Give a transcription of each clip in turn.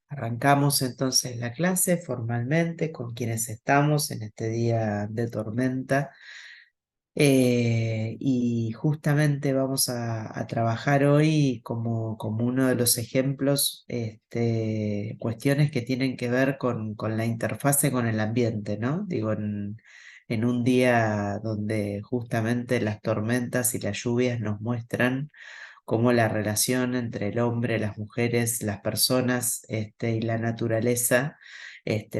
Arrancamos entonces la clase formalmente con quienes estamos en este día de tormenta. Y justamente vamos a trabajar hoy como uno de los ejemplos, cuestiones que tienen que ver con la interfase con el ambiente, ¿no? Digo, en un día donde justamente las tormentas y las lluvias nos muestran cómo la relación entre el hombre, las mujeres, las personas, y la naturaleza,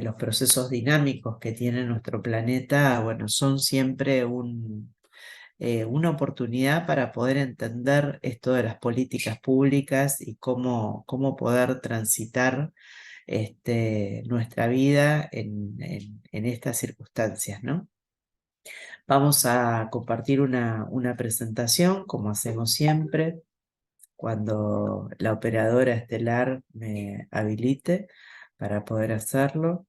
los procesos dinámicos que tiene nuestro planeta, bueno, son siempre una oportunidad para poder entender esto de las políticas públicas y cómo poder transitar nuestra vida en estas circunstancias, ¿no? Vamos a compartir una presentación, como hacemos siempre cuando la operadora estelar me habilite para poder hacerlo.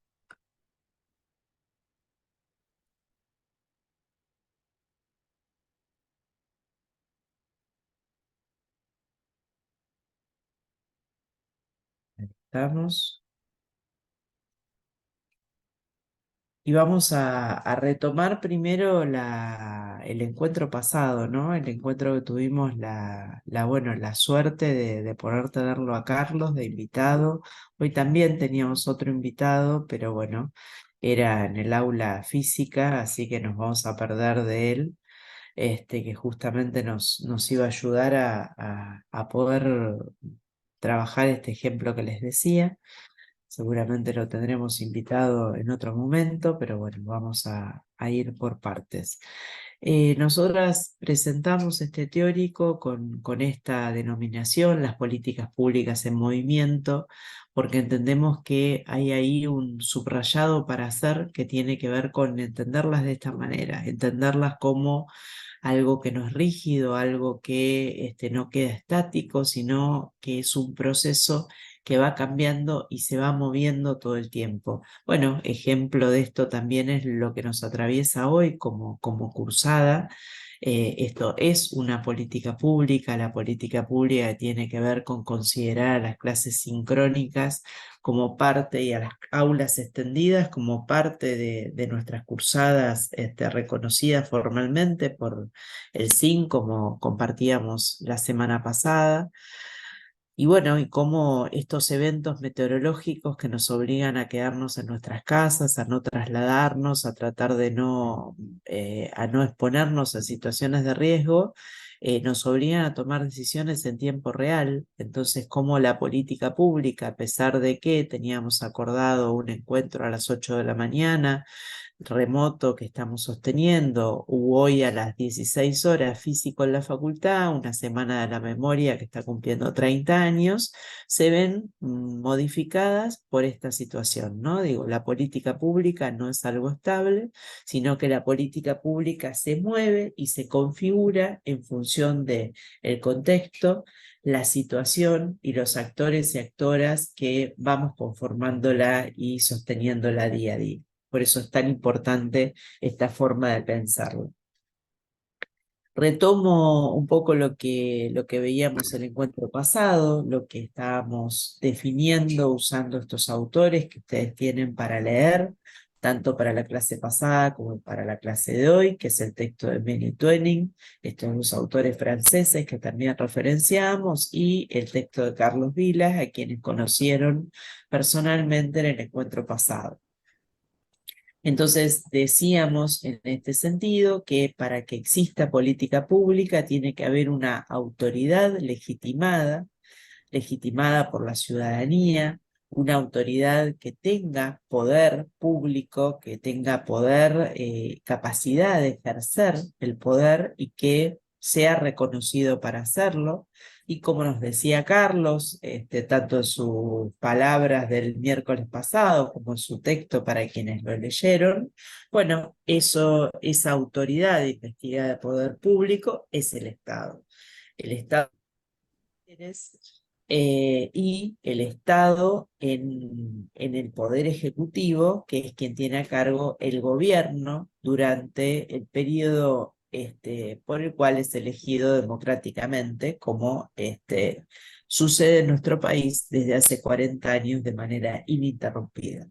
Estamos. Y vamos a retomar primero el encuentro pasado, ¿no? El encuentro que tuvimos bueno, la suerte de poder tenerlo a Carlos de invitado. Hoy también teníamos otro invitado, pero bueno, era en el aula física, así que nos vamos a perder de él. Que justamente nos iba a ayudar a poder trabajar este ejemplo que les decía. Seguramente lo tendremos invitado en otro momento, pero bueno, vamos a ir por partes. Nosotras presentamos este teórico con esta denominación, las políticas públicas en movimiento, porque entendemos que hay ahí un subrayado para hacer que tiene que ver con entenderlas de esta manera, entenderlas como algo que no es rígido, algo que no queda estático, sino que es un proceso que va cambiando y se va moviendo todo el tiempo. Bueno, ejemplo de esto también es lo que nos atraviesa hoy como cursada. Esto es una política pública, la política pública tiene que ver con considerar a las clases sincrónicas como parte y a las aulas extendidas como parte de nuestras cursadas reconocidas formalmente por el SIN, como compartíamos la semana pasada. Y bueno, y cómo estos eventos meteorológicos que nos obligan a quedarnos en nuestras casas, a no trasladarnos, a tratar de a no exponernos a situaciones de riesgo, nos obligan a tomar decisiones en tiempo real. Entonces, cómo la política pública, a pesar de que teníamos acordado un encuentro a las 8 de la mañana, remoto que estamos sosteniendo, u hoy a las 16 horas físico en la facultad, una semana de la memoria que está cumpliendo 30 años, se ven modificadas por esta situación, ¿no? Digo, la política pública no es algo estable, sino que la política pública se mueve y se configura en función de el contexto, la situación y los actores y actoras que vamos conformándola y sosteniéndola día a día. Por eso es tan importante esta forma de pensarlo. Retomo un poco lo que veíamos el encuentro pasado, lo que estábamos definiendo usando estos autores que ustedes tienen para leer, tanto para la clase pasada como para la clase de hoy, que es el texto de Benny Twining, estos dos autores franceses que también referenciamos, y el texto de Carlos Vilas, a quienes conocieron personalmente en el encuentro pasado. Entonces, decíamos en este sentido que para que exista política pública tiene que haber una autoridad legitimada por la ciudadanía, una autoridad que tenga poder público, que tenga poder, capacidad de ejercer el poder y que sea reconocido para hacerlo. Y como nos decía Carlos, tanto en sus palabras del miércoles pasado como en su texto para quienes lo leyeron, bueno, esa autoridad investigada de poder público es el Estado. El Estado y el Estado en el Poder Ejecutivo, que es quien tiene a cargo el gobierno durante el periodo por el cual es elegido democráticamente, como sucede en nuestro país desde hace 40 años de manera ininterrumpida.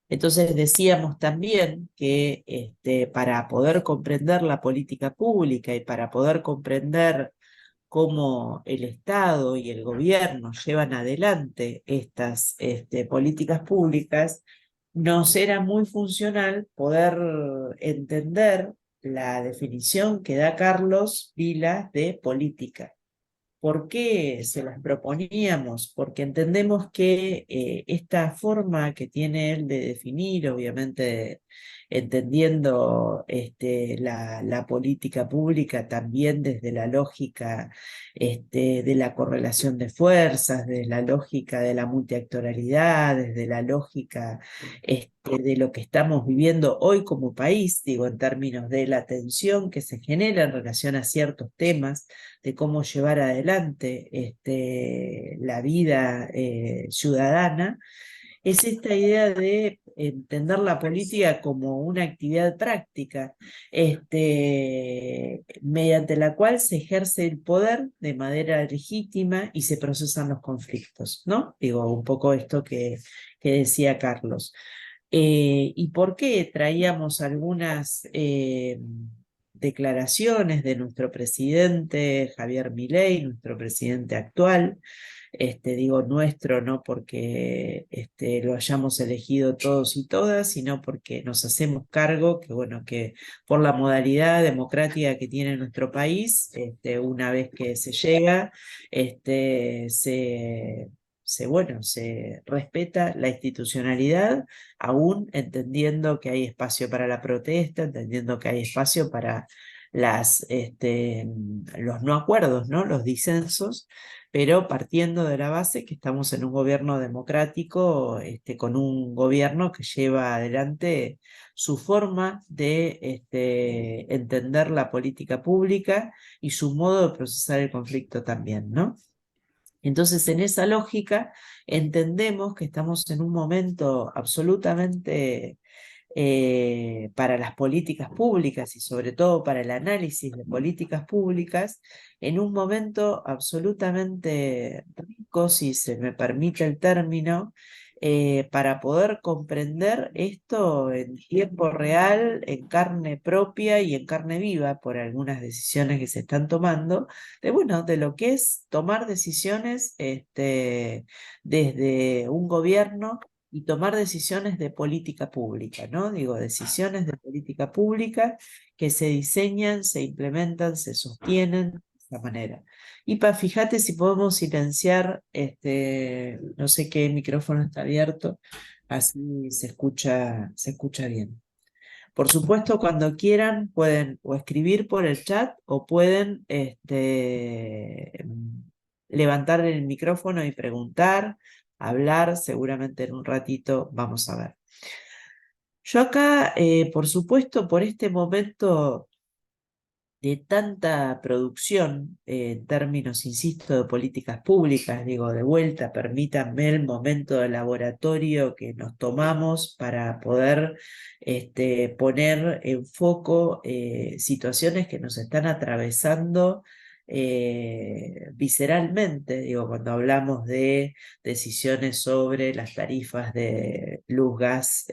Entonces decíamos también que para poder comprender la política pública y para poder comprender cómo el Estado y el gobierno llevan adelante estas políticas públicas, nos era muy funcional poder entender la definición que da Carlos Vila de política. ¿Por qué se las proponíamos? Porque entendemos que esta forma que tiene él de definir, obviamente entendiendo la política pública también desde la lógica de la correlación de fuerzas, desde la lógica de la multiactoralidad, desde la lógica de lo que estamos viviendo hoy como país, digo, en términos de la tensión que se genera en relación a ciertos temas, de cómo llevar adelante la vida ciudadana, es esta idea de entender la política como una actividad práctica, mediante la cual se ejerce el poder de manera legítima y se procesan los conflictos, ¿no? Digo, un poco esto que decía Carlos. ¿Y por qué traíamos algunas declaraciones de nuestro presidente Javier Milei, nuestro presidente actual? Digo nuestro no porque lo hayamos elegido todos y todas, sino porque nos hacemos cargo que, bueno, que por la modalidad democrática que tiene nuestro país, una vez que se llega, bueno, se respeta la institucionalidad, aún entendiendo que hay espacio para la protesta, entendiendo que hay espacio para los no acuerdos, ¿no? Los disensos, pero partiendo de la base que estamos en un gobierno democrático, con un gobierno que lleva adelante su forma de entender la política pública y su modo de procesar el conflicto también, ¿no? Entonces, en esa lógica, entendemos que estamos en un momento absolutamente para las políticas públicas y sobre todo para el análisis de políticas públicas, en un momento absolutamente rico, si se me permite el término, para poder comprender esto en tiempo real, en carne propia y en carne viva por algunas decisiones que se están tomando, bueno, de lo que es tomar decisiones desde un gobierno y tomar decisiones de política pública, ¿no? Digo, decisiones de política pública que se diseñan, se implementan, se sostienen de esta manera. Y fíjate si podemos silenciar, no sé qué micrófono está abierto, así se escucha bien. Por supuesto, cuando quieran pueden o escribir por el chat o pueden levantar el micrófono y preguntar, hablar, seguramente en un ratito vamos a ver. Yo acá, por supuesto, por este momento de tanta producción en términos, insisto, de políticas públicas, digo, de vuelta, permítanme el momento de laboratorio que nos tomamos para poder poner en foco situaciones que nos están atravesando visceralmente, digo, cuando hablamos de decisiones sobre las tarifas de luz, gas,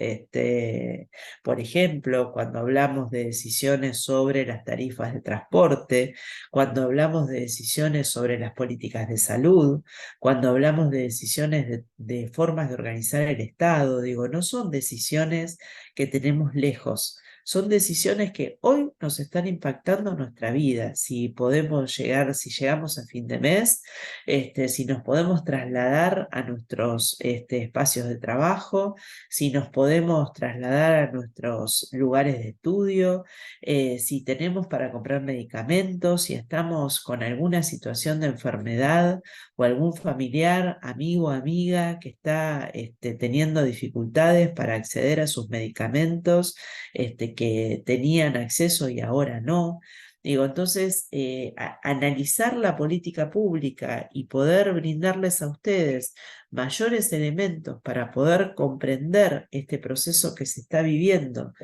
por ejemplo, cuando hablamos de decisiones sobre las tarifas de transporte, cuando hablamos de decisiones sobre las políticas de salud, cuando hablamos de decisiones de formas de organizar el Estado, digo, no son decisiones que tenemos lejos. Son decisiones que hoy nos están impactando nuestra vida. Si podemos llegar, si llegamos a fin de mes, si nos podemos trasladar a nuestros espacios de trabajo, si nos podemos trasladar a nuestros lugares de estudio, si tenemos para comprar medicamentos, si estamos con alguna situación de enfermedad o algún familiar, amigo, amiga que está teniendo dificultades para acceder a sus medicamentos, que tenían acceso y ahora no. Digo, entonces, analizar la política pública y poder brindarles a ustedes mayores elementos para poder comprender este proceso que se está viviendo,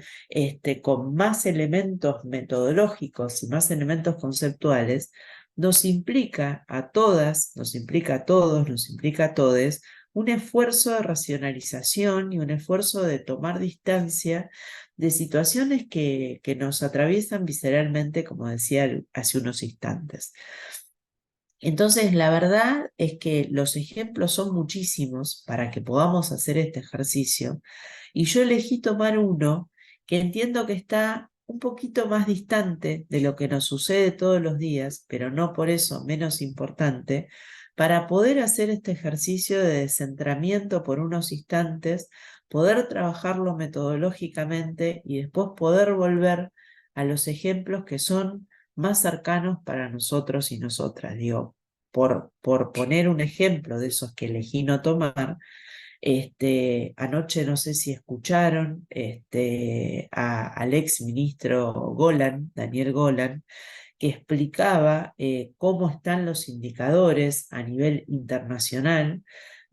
con más elementos metodológicos y más elementos conceptuales, nos implica a todas, nos implica a todos, nos implica a todes un esfuerzo de racionalización y un esfuerzo de tomar distancia de situaciones que nos atraviesan visceralmente, como decía hace unos instantes. Entonces, la verdad es que los ejemplos son muchísimos para que podamos hacer este ejercicio, y yo elegí tomar uno que entiendo que está un poquito más distante de lo que nos sucede todos los días, pero no por eso menos importante, para poder hacer este ejercicio de descentramiento por unos instantes, poder trabajarlo metodológicamente y después poder volver a los ejemplos que son más cercanos para nosotros y nosotras. Digo, por poner un ejemplo de esos que elegí no tomar, anoche no sé si escucharon al ex ministro Golan, Daniel Golan, que explicaba cómo están los indicadores a nivel internacional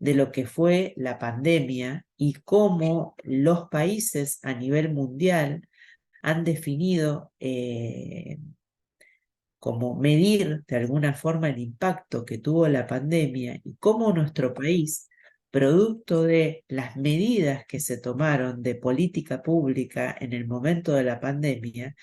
de lo que fue la pandemia y cómo los países a nivel mundial han definido como medir de alguna forma el impacto que tuvo la pandemia y cómo nuestro país, producto de las medidas que se tomaron de política pública en el momento de la pandemia,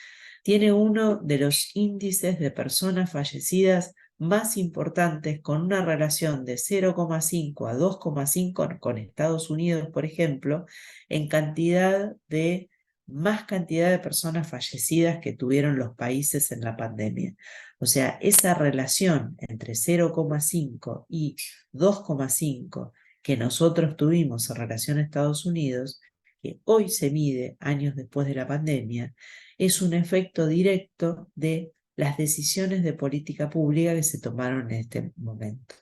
tiene uno de los índices de personas fallecidas más importantes, con una relación de 0,5 a 2,5 con Estados Unidos, por ejemplo, en cantidad de más cantidad de personas fallecidas que tuvieron los países en la pandemia. O sea, esa relación entre 0,5 y 2,5 que nosotros tuvimos en relación a Estados Unidos, que hoy se mide años después de la pandemia, es un efecto directo de las decisiones de política pública que se tomaron en este momento.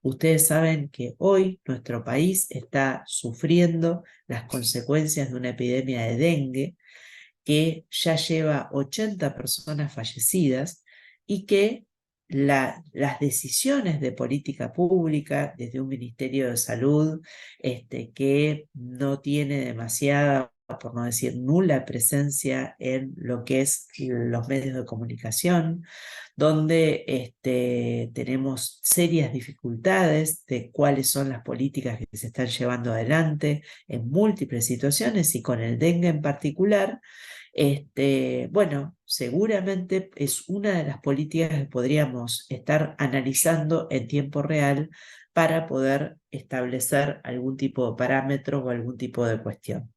Ustedes saben que hoy nuestro país está sufriendo las consecuencias de una epidemia de dengue que ya lleva 80 personas fallecidas y que las decisiones de política pública desde un Ministerio de Salud que no tiene demasiada, por no decir nula presencia en lo que es los medios de comunicación, donde tenemos serias dificultades de cuáles son las políticas que se están llevando adelante en múltiples situaciones y con el dengue en particular. Bueno, seguramente es una de las políticas que podríamos estar analizando en tiempo real para poder establecer algún tipo de parámetro o algún tipo de cuestión.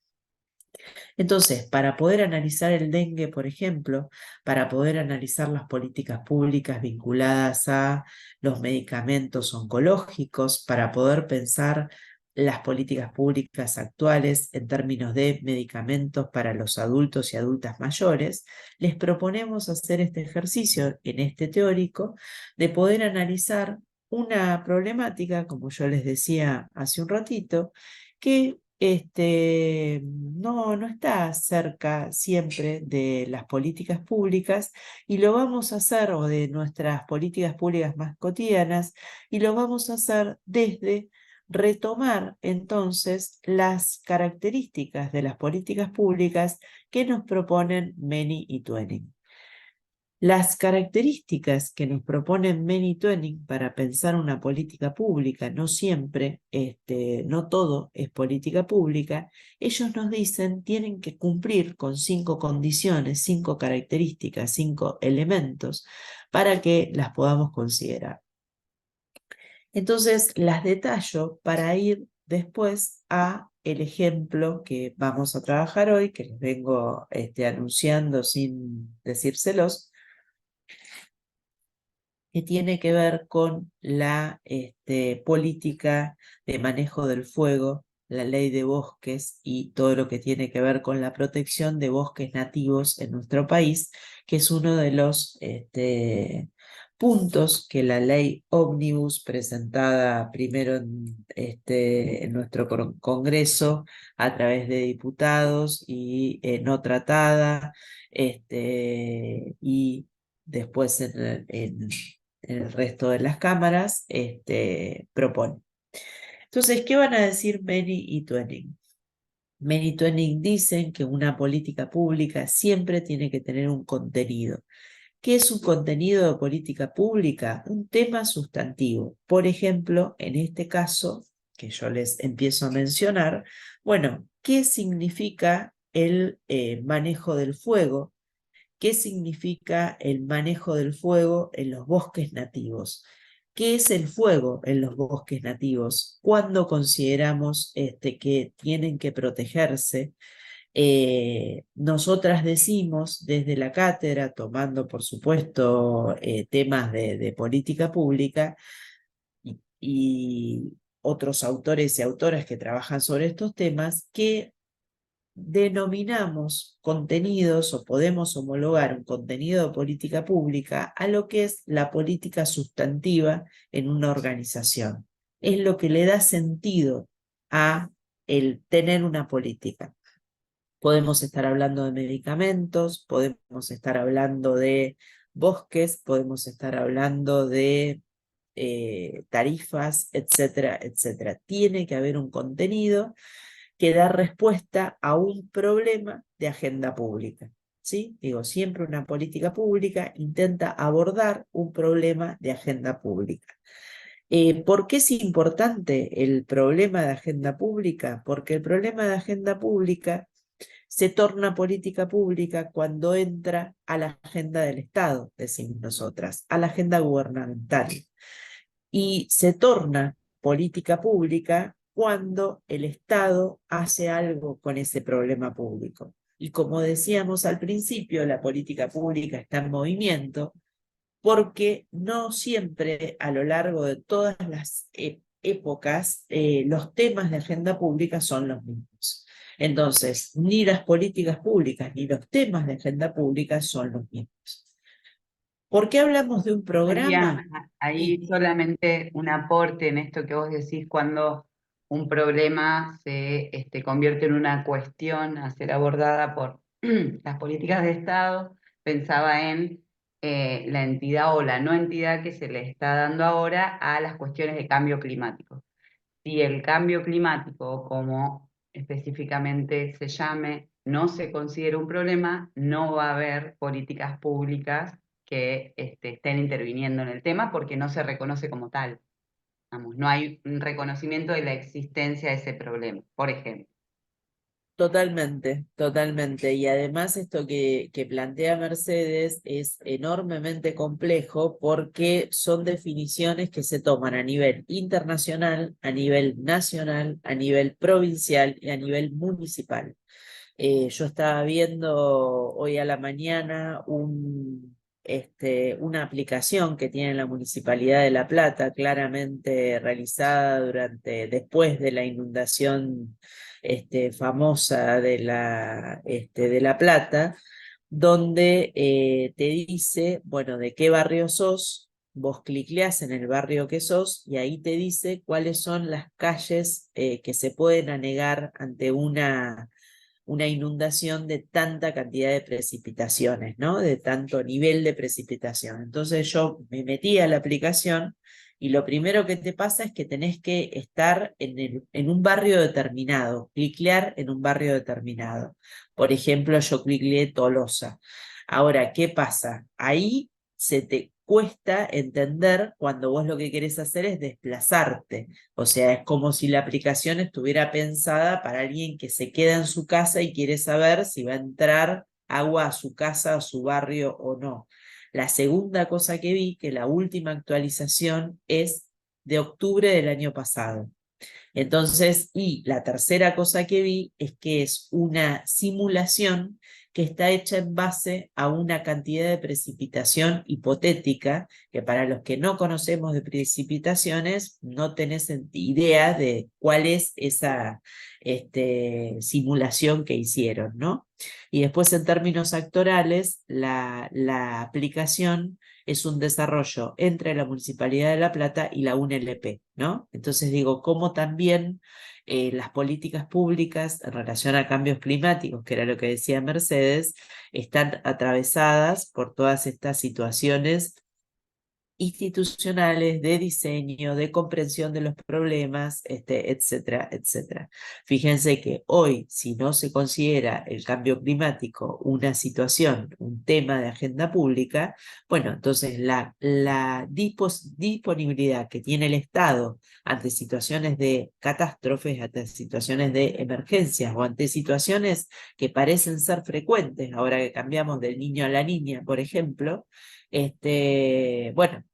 Entonces, para poder analizar el dengue, por ejemplo, para poder analizar las políticas públicas vinculadas a los medicamentos oncológicos, para poder pensar las políticas públicas actuales en términos de medicamentos para los adultos y adultas mayores, les proponemos hacer este ejercicio en este teórico de poder analizar una problemática, como yo les decía hace un ratito, que no está cerca siempre de las políticas públicas, y lo vamos a hacer, o de nuestras políticas públicas más cotidianas, y lo vamos a hacer desde retomar entonces las características de las políticas públicas que nos proponen Meny y Twining. Las características que nos proponen Meny y Twining para pensar una política pública, no siempre, no todo es política pública, ellos nos dicen tienen que cumplir con 5 condiciones, 5 características, 5 elementos para que las podamos considerar. Entonces las detallo para ir después a el ejemplo que vamos a trabajar hoy, que les vengo anunciando sin decírselos, que tiene que ver con la política de manejo del fuego, la ley de bosques y todo lo que tiene que ver con la protección de bosques nativos en nuestro país, que es uno de los puntos que la ley Ómnibus, presentada primero en nuestro Congreso a través de diputados y no tratada, y después en el resto de las cámaras, propone. Entonces, ¿qué van a decir Meny y Twining? Meny y Twining dicen que una política pública siempre tiene que tener un contenido. ¿Qué es un contenido de política pública? Un tema sustantivo. Por ejemplo, en este caso, que yo les empiezo a mencionar, bueno, ¿qué significa el manejo del fuego? ¿Qué significa el manejo del fuego en los bosques nativos? ¿Qué es el fuego en los bosques nativos? ¿Cuándo consideramos que tienen que protegerse? Nosotras decimos desde la cátedra, tomando por supuesto temas de política pública y otros autores y autoras que trabajan sobre estos temas, que denominamos contenidos o podemos homologar un contenido de política pública a lo que es la política sustantiva en una organización. Es lo que le da sentido a el tener una política. Podemos estar hablando de medicamentos, podemos estar hablando de bosques, podemos estar hablando de tarifas, etcétera, etcétera. Tiene que haber un contenido que da respuesta a un problema de agenda pública. ¿Sí? Digo, siempre una política pública intenta abordar un problema de agenda pública. ¿Por qué es importante el problema de agenda pública? Porque el problema de agenda pública se torna política pública cuando entra a la agenda del Estado, decimos nosotras, a la agenda gubernamental. Y se torna política pública cuando el Estado hace algo con ese problema público. Y como decíamos al principio, la política pública está en movimiento porque no siempre a lo largo de todas las épocas los temas de agenda pública son los mismos. Entonces, ni las políticas públicas ni los temas de agenda pública son los mismos. ¿Por qué hablamos de un programa? Haría ahí solamente un aporte en esto que vos decís cuando un problema se convierte en una cuestión a ser abordada por las políticas de Estado. Pensaba en la entidad o la no entidad que se le está dando ahora a las cuestiones de cambio climático. Si el cambio climático, como específicamente se llame, no se considera un problema, no va a haber políticas públicas que estén interviniendo en el tema porque no se reconoce como tal. Vamos, no hay un reconocimiento de la existencia de ese problema, por ejemplo. Totalmente, totalmente. Y además esto que plantea Mercedes es enormemente complejo porque son definiciones que se toman a nivel internacional, a nivel nacional, a nivel provincial y a nivel municipal. Yo estaba viendo hoy a la mañana una aplicación que tiene la Municipalidad de La Plata, claramente realizada después de la inundación famosa de La Plata, donde te dice, bueno, de qué barrio sos. Vos clicleás en el barrio que sos y ahí te dice cuáles son las calles que se pueden anegar ante una inundación de tanta cantidad de precipitaciones, ¿no? De tanto nivel de precipitación. Entonces yo me metí a la aplicación y lo primero que te pasa es que tenés que estar en un barrio determinado, cliclear en un barrio determinado. Por ejemplo, yo clicleé Tolosa. Ahora, ¿qué pasa? Ahí se te cuesta entender cuando vos lo que querés hacer es desplazarte. O sea, es como si la aplicación estuviera pensada para alguien que se queda en su casa y quiere saber si va a entrar agua a su casa, a su barrio o no. La segunda cosa que vi, que la última actualización es de octubre del año pasado. Entonces, y la tercera cosa que vi es que es una simulación que está hecha en base a una cantidad de precipitación hipotética, que para los que no conocemos de precipitaciones, no tenés idea de cuál es esa simulación que hicieron, ¿no? Y después en términos actorales, la aplicación es un desarrollo entre la Municipalidad de La Plata y la UNLP, ¿no? Entonces digo, cómo también las políticas públicas en relación a cambios climáticos, que era lo que decía Mercedes, están atravesadas por todas estas situaciones institucionales, de diseño, de comprensión de los problemas, etcétera, etcétera. Fíjense que hoy, si no se considera el cambio climático una situación, un tema de agenda pública, bueno, entonces la disponibilidad que tiene el Estado ante situaciones de catástrofes, ante situaciones de emergencias o ante situaciones que parecen ser frecuentes, ahora que cambiamos del niño a la niña, por ejemplo, bueno,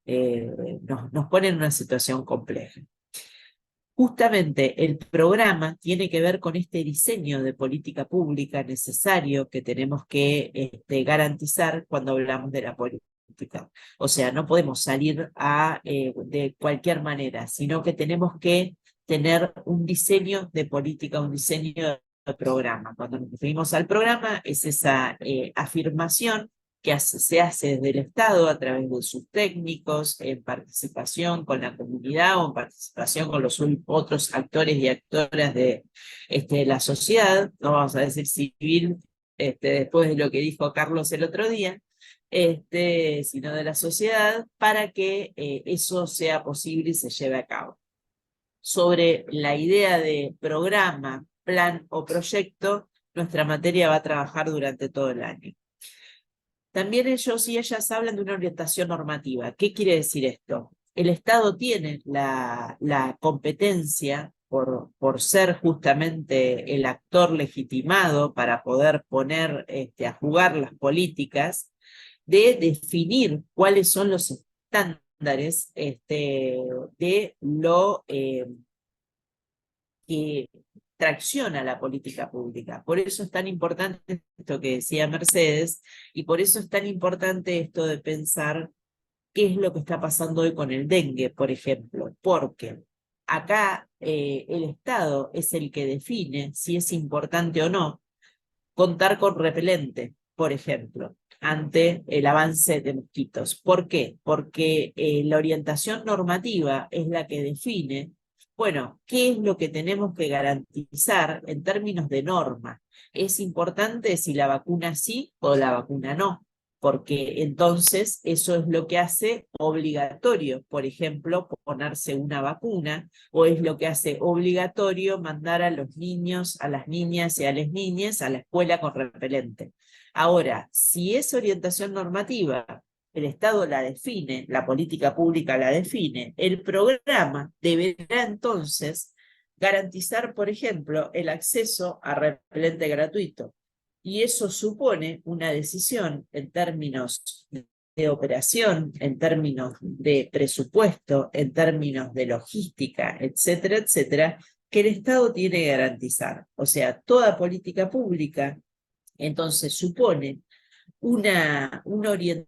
nos pone en una situación compleja. Justamente el programa tiene que ver con este diseño de política pública necesario que tenemos que garantizar cuando hablamos de la política. O sea, no podemos salir de cualquier manera, sino que tenemos que tener un diseño de política, un diseño de programa. Cuando nos referimos al programa, es esa afirmación que se hace desde el Estado a través de sus técnicos, en participación con la comunidad o en participación con los otros actores y actoras de la sociedad, no vamos a decir civil, después de lo que dijo Carlos el otro día, sino de la sociedad, para que eso sea posible y se lleve a cabo. Sobre la idea de programa, plan o proyecto, nuestra materia va a trabajar durante todo el año. También ellos y ellas hablan de una orientación normativa. ¿Qué quiere decir esto? El Estado tiene la competencia por ser justamente el actor legitimado para poder poner a jugar las políticas, de definir cuáles son los estándares de lo que tracciona la política pública. Por eso es tan importante esto que decía Mercedes, y por eso es tan importante esto de pensar qué es lo que está pasando hoy con el dengue, por ejemplo, porque acá el Estado es el que define si es importante o no contar con repelente, por ejemplo, ante el avance de mosquitos. ¿Por qué? Porque la orientación normativa es la que define, bueno, qué es lo que tenemos que garantizar en términos de norma. Es importante si la vacuna sí o la vacuna no, porque entonces eso es lo que hace obligatorio, por ejemplo, ponerse una vacuna, o es lo que hace obligatorio mandar a los niños, a las niñas y a las niñas a la escuela con repelente. Ahora, si esa orientación normativa el Estado la define, la política pública la define, el programa deberá entonces garantizar, por ejemplo, el acceso a repelente gratuito. Y eso supone una decisión en términos de operación, en términos de presupuesto, en términos de logística, etcétera, etcétera, que el Estado tiene que garantizar. O sea, toda política pública entonces supone una orientación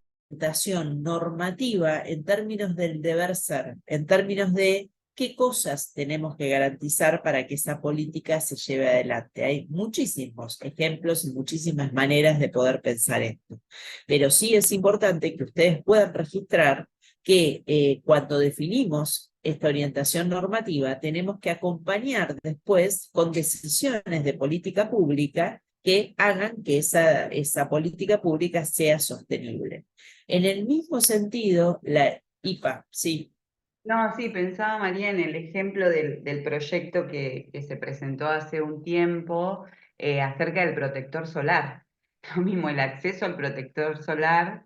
normativa en términos del deber ser, en términos de qué cosas tenemos que garantizar para que esa política se lleve adelante. Hay muchísimos ejemplos y muchísimas maneras de poder pensar esto, pero sí es importante que ustedes puedan registrar que cuando definimos esta orientación normativa tenemos que acompañar después con decisiones de política pública que hagan que esa política pública sea sostenible. En el mismo sentido, la IPA, sí. No, sí, pensaba María en el ejemplo del proyecto que se presentó hace un tiempo acerca del protector solar. Lo mismo, el acceso al protector solar,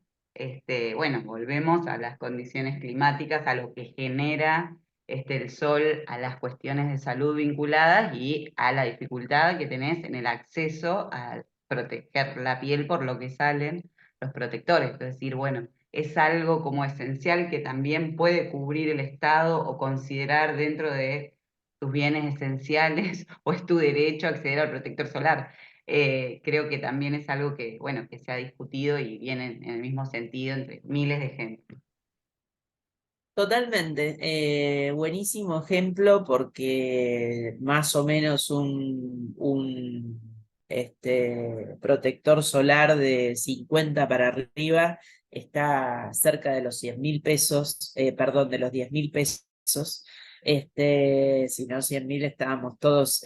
bueno, volvemos a las condiciones climáticas, a lo que genera el sol, a las cuestiones de salud vinculadas y a la dificultad que tenés en el acceso a proteger la piel por lo que salen los protectores. Es decir, bueno, es algo como esencial que también puede cubrir el Estado o considerar dentro de tus bienes esenciales o es tu derecho a acceder al protector solar. Creo que también es algo que, bueno, que se ha discutido y viene en el mismo sentido entre miles de ejemplos. Totalmente, buenísimo ejemplo porque más o menos un protector solar de 50 para arriba está cerca de los 100.000 pesos, perdón, de los 10.000 pesos. Si no 100.000 estábamos todos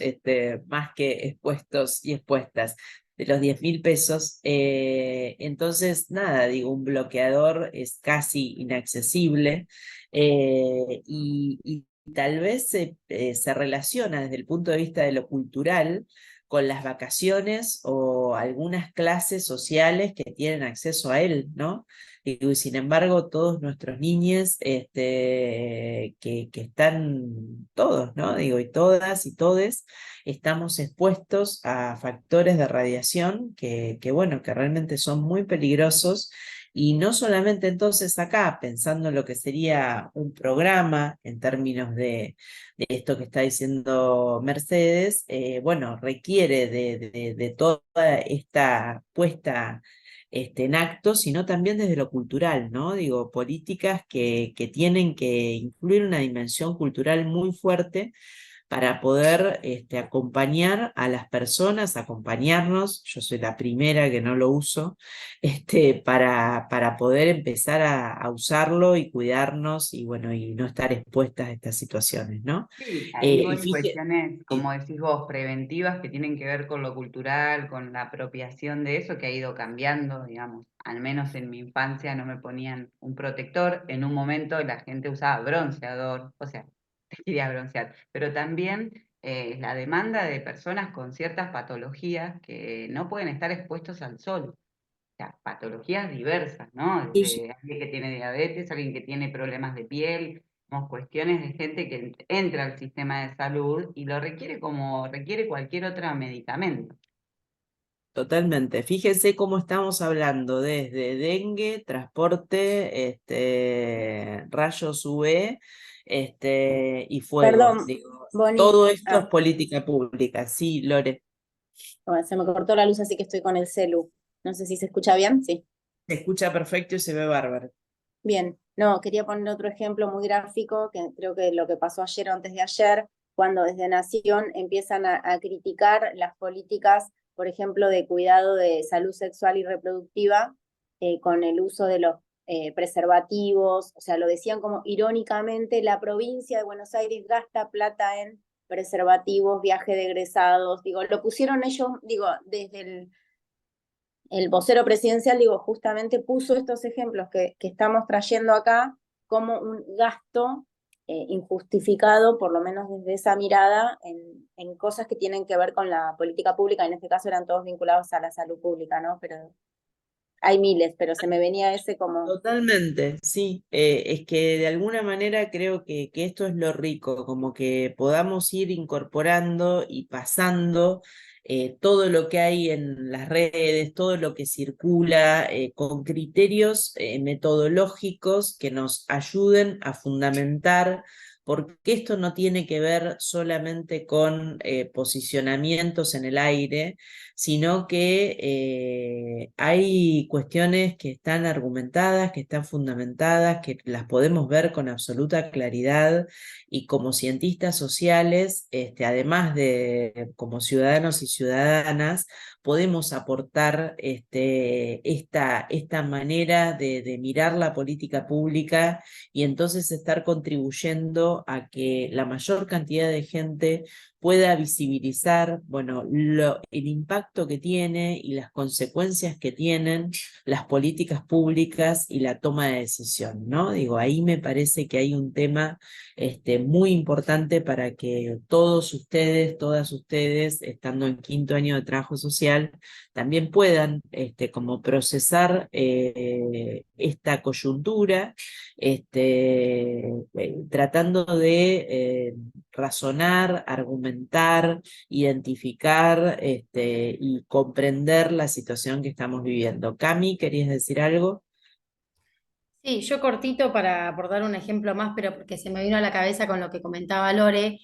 más que expuestos y expuestas de los 10.000 pesos. Entonces, nada, digo, un bloqueador es casi inaccesible, y tal vez se relaciona desde el punto de vista de lo cultural con las vacaciones o algunas clases sociales que tienen acceso a él, ¿no? Y sin embargo, todos nuestros niños, que están todos, ¿no? Digo, y todas y todes, estamos expuestos a factores de radiación bueno, que realmente son muy peligrosos. Y no solamente entonces acá, pensando en lo que sería un programa en términos de esto que está diciendo Mercedes, bueno, requiere de toda esta puesta en acto, sino también desde lo cultural, ¿no? Digo, políticas que tienen que incluir una dimensión cultural muy fuerte para poder acompañar a las personas, acompañarnos, yo soy la primera que no lo uso, para poder empezar a usarlo y cuidarnos y bueno, y no estar expuestas a estas situaciones, ¿no? Sí, ahí Y voy fíjate, cuestiones, como decís vos, preventivas que tienen que ver con lo cultural, con la apropiación de eso que ha ido cambiando, digamos. Al menos en mi infancia no me ponían un protector, en un momento la gente usaba bronceador, o sea, te quería broncear, pero también la demanda de personas con ciertas patologías que no pueden estar expuestos al sol, sea, patologías diversas, ¿no? Desde alguien que tiene diabetes, alguien que tiene problemas de piel, como cuestiones de gente que entra al sistema de salud y lo requiere como requiere cualquier otro medicamento. totalmente. Fíjense cómo estamos hablando desde dengue, transporte, rayos UV, y fuego. Perdón, Digo, Bonnie. todo esto es política pública. Sí, Lore, Bueno, se me cortó la luz, así que estoy con el celu. No sé si se escucha bien. Sí. se escucha perfecto y se ve bárbaro. Bien. No, quería poner otro ejemplo muy gráfico, que creo que lo que pasó ayer o antes de ayer, cuando desde Nación empiezan a criticar las políticas, por ejemplo, de cuidado de salud sexual y reproductiva, con el uso de los preservativos. O sea, lo decían como irónicamente, la provincia de Buenos Aires gasta plata en preservativos, viaje de egresados. Digo, lo pusieron ellos, digo, desde el vocero presidencial, digo, justamente puso estos ejemplos que estamos trayendo acá como un gasto injustificado, por lo menos desde esa mirada, en cosas que tienen que ver con la política pública. En este caso eran todos vinculados a la salud pública, ¿no? Pero hay miles, pero se me venía ese como... Totalmente, sí. Es que de alguna manera creo que esto es lo rico, como que podamos ir incorporando y pasando todo lo que hay en las redes, todo lo que circula, con criterios metodológicos que nos ayuden a fundamentar, porque esto no tiene que ver solamente con posicionamientos en el aire, sino que hay cuestiones que están argumentadas, que están fundamentadas, que las podemos ver con absoluta claridad y como cientistas sociales, además de como ciudadanos y ciudadanas, podemos aportar esta manera de mirar la política pública y entonces estar contribuyendo a que la mayor cantidad de gente pueda visibilizar, bueno, el impacto que tiene y las consecuencias que tienen las políticas públicas y la toma de decisión, ¿no? Digo, ahí me parece que hay un tema muy importante para que todos ustedes, todas ustedes, estando en quinto año de trabajo social, también puedan como procesar esta coyuntura, tratando de razonar, argumentar, identificar y comprender la situación que estamos viviendo. Cami, ¿querías decir algo? Sí, yo cortito por dar un ejemplo más, pero porque se me vino a la cabeza con lo que comentaba Lore,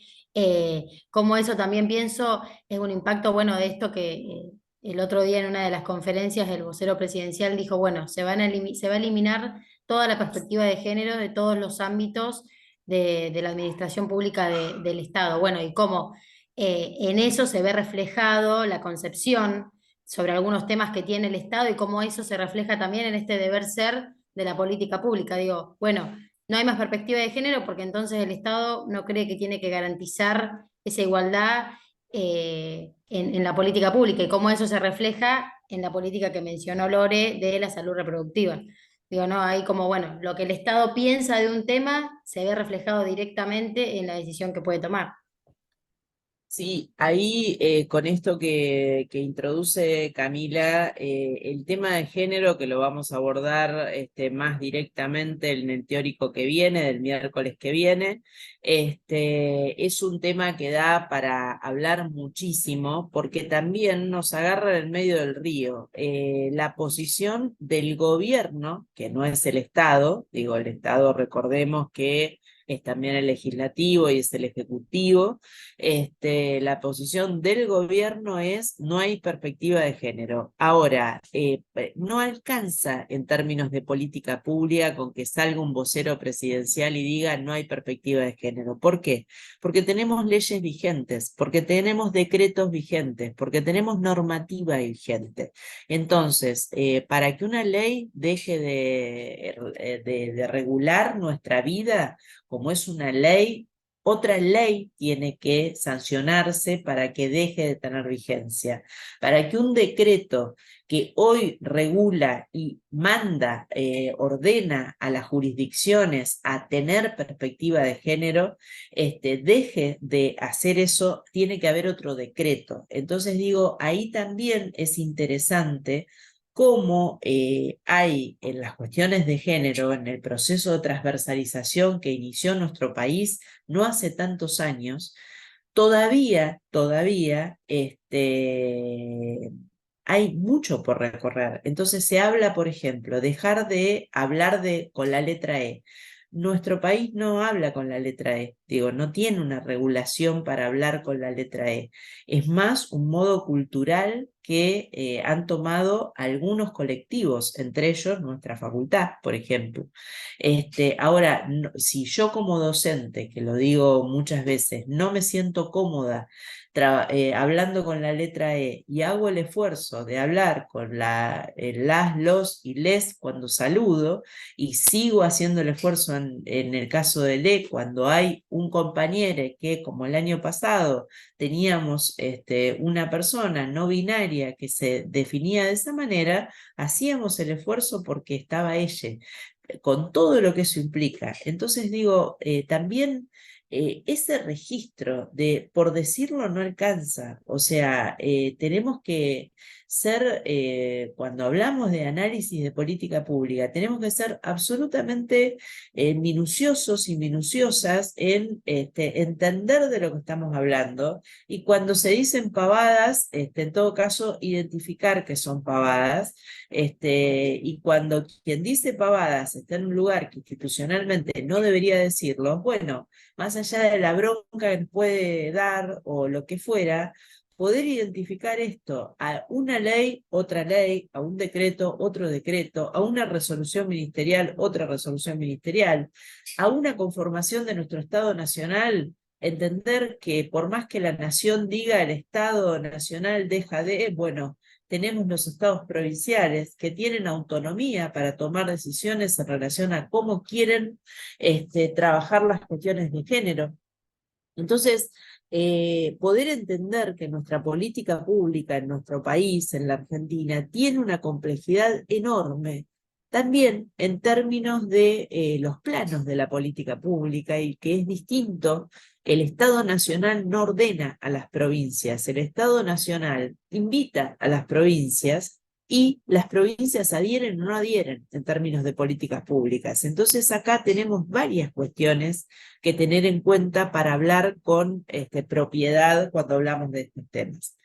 como eso también pienso es un impacto bueno de esto que el otro día en una de las conferencias el vocero presidencial dijo, bueno, se va a eliminar toda la perspectiva de género de todos los ámbitos de la administración pública del Estado. Bueno, y cómo en eso se ve reflejado la concepción sobre algunos temas que tiene el Estado y cómo eso se refleja también en este deber ser de la política pública. Digo, bueno, no hay más perspectiva de género porque entonces el Estado no cree que tiene que garantizar esa igualdad en la política pública y cómo eso se refleja en la política que mencionó Lore de la salud reproductiva. Digo, no, hay como, bueno, lo que el Estado piensa de un tema se ve reflejado directamente en la decisión que puede tomar. Sí, ahí con esto que introduce Camila, el tema de género que lo vamos a abordar más directamente en el teórico que viene, del miércoles que viene, es un tema que da para hablar muchísimo porque también nos agarra en el medio del río. La posición del gobierno, que no es el Estado, digo, el Estado recordemos que es también el legislativo y es el ejecutivo. La posición del gobierno es no hay perspectiva de género. Ahora, no alcanza en términos de política pública con que salga un vocero presidencial y diga no hay perspectiva de género. ¿Por qué? Porque tenemos leyes vigentes, porque tenemos decretos vigentes, porque tenemos normativa vigente. Entonces, para que una ley deje de regular nuestra vida, como es una ley, otra ley tiene que sancionarse para que deje de tener vigencia. Para que un decreto que hoy regula y manda, ordena a las jurisdicciones a tener perspectiva de género, deje de hacer eso, tiene que haber otro decreto. Entonces digo, ahí también es interesante cómo hay en las cuestiones de género, en el proceso de transversalización que inició nuestro país no hace tantos años, todavía hay mucho por recorrer. Entonces se habla, por ejemplo, dejar de hablar con la letra E. Nuestro país no habla con la letra E, digo, no tiene una regulación para hablar con la letra E. Es más un modo cultural que han tomado algunos colectivos, entre ellos nuestra facultad, por ejemplo. Ahora, si yo como docente, que lo digo muchas veces, no me siento cómoda hablando con la letra E y hago el esfuerzo de hablar con las, los y les cuando saludo y sigo haciendo el esfuerzo en el caso del E cuando hay un compañero que como el año pasado teníamos una persona no binaria que se definía de esa manera, hacíamos el esfuerzo porque estaba ella con todo lo que eso implica. Entonces digo, también ese registro de, por decirlo, no alcanza. O sea, tenemos que ser, cuando hablamos de análisis de política pública, tenemos que ser absolutamente minuciosos y minuciosas en entender de lo que estamos hablando. Y cuando se dicen pavadas, en todo caso, identificar que son pavadas. Y cuando quien dice pavadas está en un lugar que institucionalmente no debería decirlo, bueno, más allá de la bronca que puede dar o lo que fuera, poder identificar esto a una ley, otra ley, a un decreto, otro decreto, a una resolución ministerial, otra resolución ministerial, a una conformación de nuestro Estado Nacional, entender que por más que la nación diga el Estado Nacional deja de, bueno, tenemos los estados provinciales que tienen autonomía para tomar decisiones en relación a cómo quieren trabajar las cuestiones de género. Entonces, poder entender que nuestra política pública en nuestro país, en la Argentina, tiene una complejidad enorme, también en términos de los planos de la política pública y que es distinto. El Estado Nacional no ordena a las provincias, el Estado Nacional invita a las provincias y las provincias adhieren o no adhieren en términos de políticas públicas. Entonces acá tenemos varias cuestiones que tener en cuenta para hablar con propiedad cuando hablamos de estos temas.